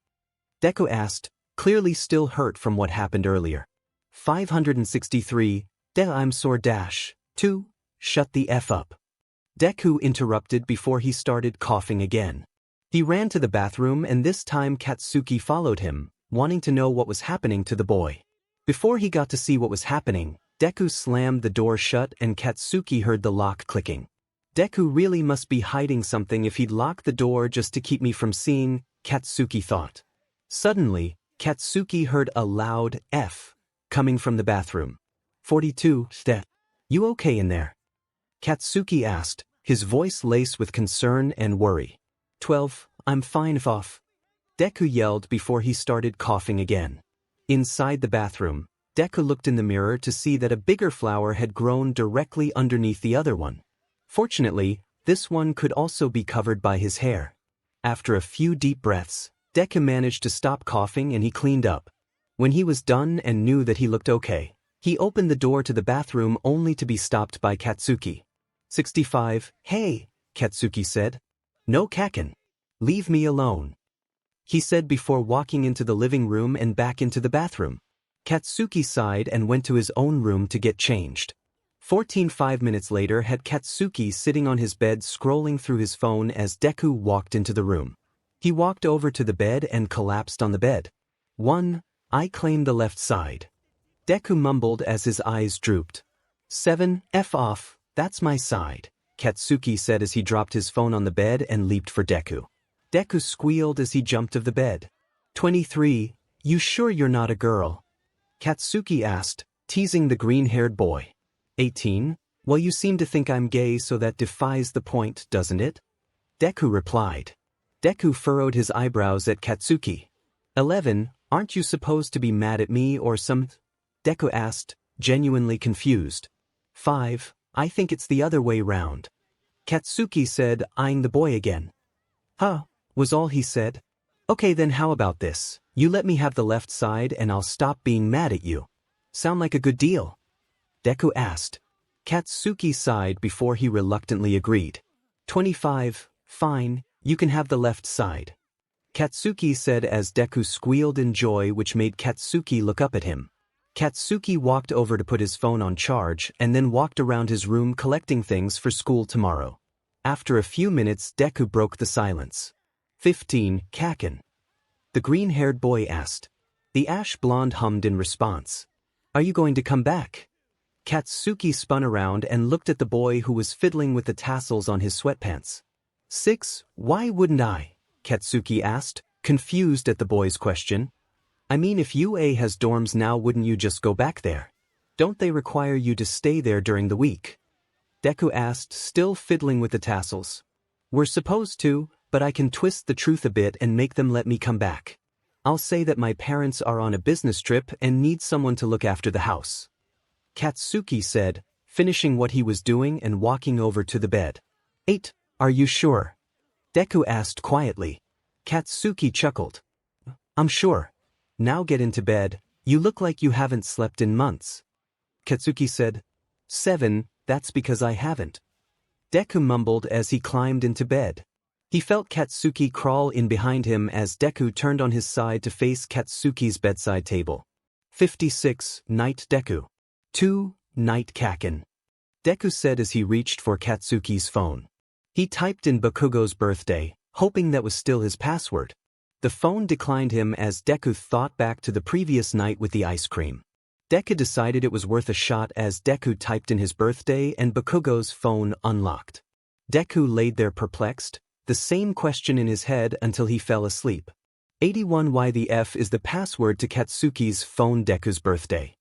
Deku asked, clearly still hurt from what happened earlier. 563, I'm sore dash. 2, shut the F up. Deku interrupted before he started coughing again. He ran to the bathroom and this time Katsuki followed him, wanting to know what was happening to the boy. Before he got to see what was happening, Deku slammed the door shut and Katsuki heard the lock clicking. Deku really must be hiding something if he'd lock the door just to keep me from seeing, Katsuki thought. Suddenly, Katsuki heard a loud F coming from the bathroom. 42, you okay in there? Katsuki asked, his voice laced with concern and worry. 12, I'm fine off. Deku yelled before he started coughing again. Inside the bathroom, Deku looked in the mirror to see that a bigger flower had grown directly underneath the other one. Fortunately, this one could also be covered by his hair. After a few deep breaths, Deku managed to stop coughing and he cleaned up. When he was done and knew that he looked okay, he opened the door to the bathroom only to be stopped by Katsuki. 65, hey, Katsuki said. No, Kacchan. Leave me alone, he said before walking into the living room and back into the bathroom. Katsuki sighed and went to his own room to get changed. 5 minutes later had Katsuki sitting on his bed scrolling through his phone as Deku walked into the room. He walked over to the bed and collapsed on the bed. 1, I claim the left side, Deku mumbled as his eyes drooped. 7, F off, that's my side, Katsuki said as he dropped his phone on the bed and leaped for Deku. Deku squealed as he jumped of the bed. 23, you sure you're not a girl? Katsuki asked, teasing the green-haired boy. 18, well you seem to think I'm gay so that defies the point, doesn't it? Deku replied. Deku furrowed his eyebrows at Katsuki. 11, aren't you supposed to be mad at me or some? Deku asked, genuinely confused. 5, I think it's the other way round, Katsuki said, eyeing the boy again. Huh, was all he said. Okay then how about this, you let me have the left side and I'll stop being mad at you. Sound like a good deal? Deku asked. Katsuki sighed before he reluctantly agreed. 25, fine, you can have the left side, Katsuki said as Deku squealed in joy which made Katsuki look up at him. Katsuki walked over to put his phone on charge and then walked around his room collecting things for school tomorrow. After a few minutes Deku broke the silence. 15. Kacchan. The green-haired boy asked. The ash blonde hummed in response. Are you going to come back? Katsuki spun around and looked at the boy who was fiddling with the tassels on his sweatpants. 6. Why wouldn't I? Katsuki asked, confused at the boy's question. I mean, if UA has dorms now, wouldn't you just go back there? Don't they require you to stay there during the week? Deku asked, still fiddling with the tassels. We're supposed to, but I can twist the truth a bit and make them let me come back. I'll say that my parents are on a business trip and need someone to look after the house. Katsuki said, finishing what he was doing and walking over to the bed. 8. Are you sure? Deku asked quietly. Katsuki chuckled. I'm sure. Now get into bed, you look like you haven't slept in months. Katsuki said. 7, that's because I haven't. Deku mumbled as he climbed into bed. He felt Katsuki crawl in behind him as Deku turned on his side to face Katsuki's bedside table. 56. Night Deku. 2. Night Kacchan. Deku said as he reached for Katsuki's phone. He typed in Bakugo's birthday, hoping that was still his password. The phone declined him as Deku thought back to the previous night with the ice cream. Deku decided it was worth a shot as Deku typed in his birthday and Bakugo's phone unlocked. Deku laid there perplexed, the same question in his head until he fell asleep. 81. Why the F is the password to Katsuki's phone? Deku's birthday.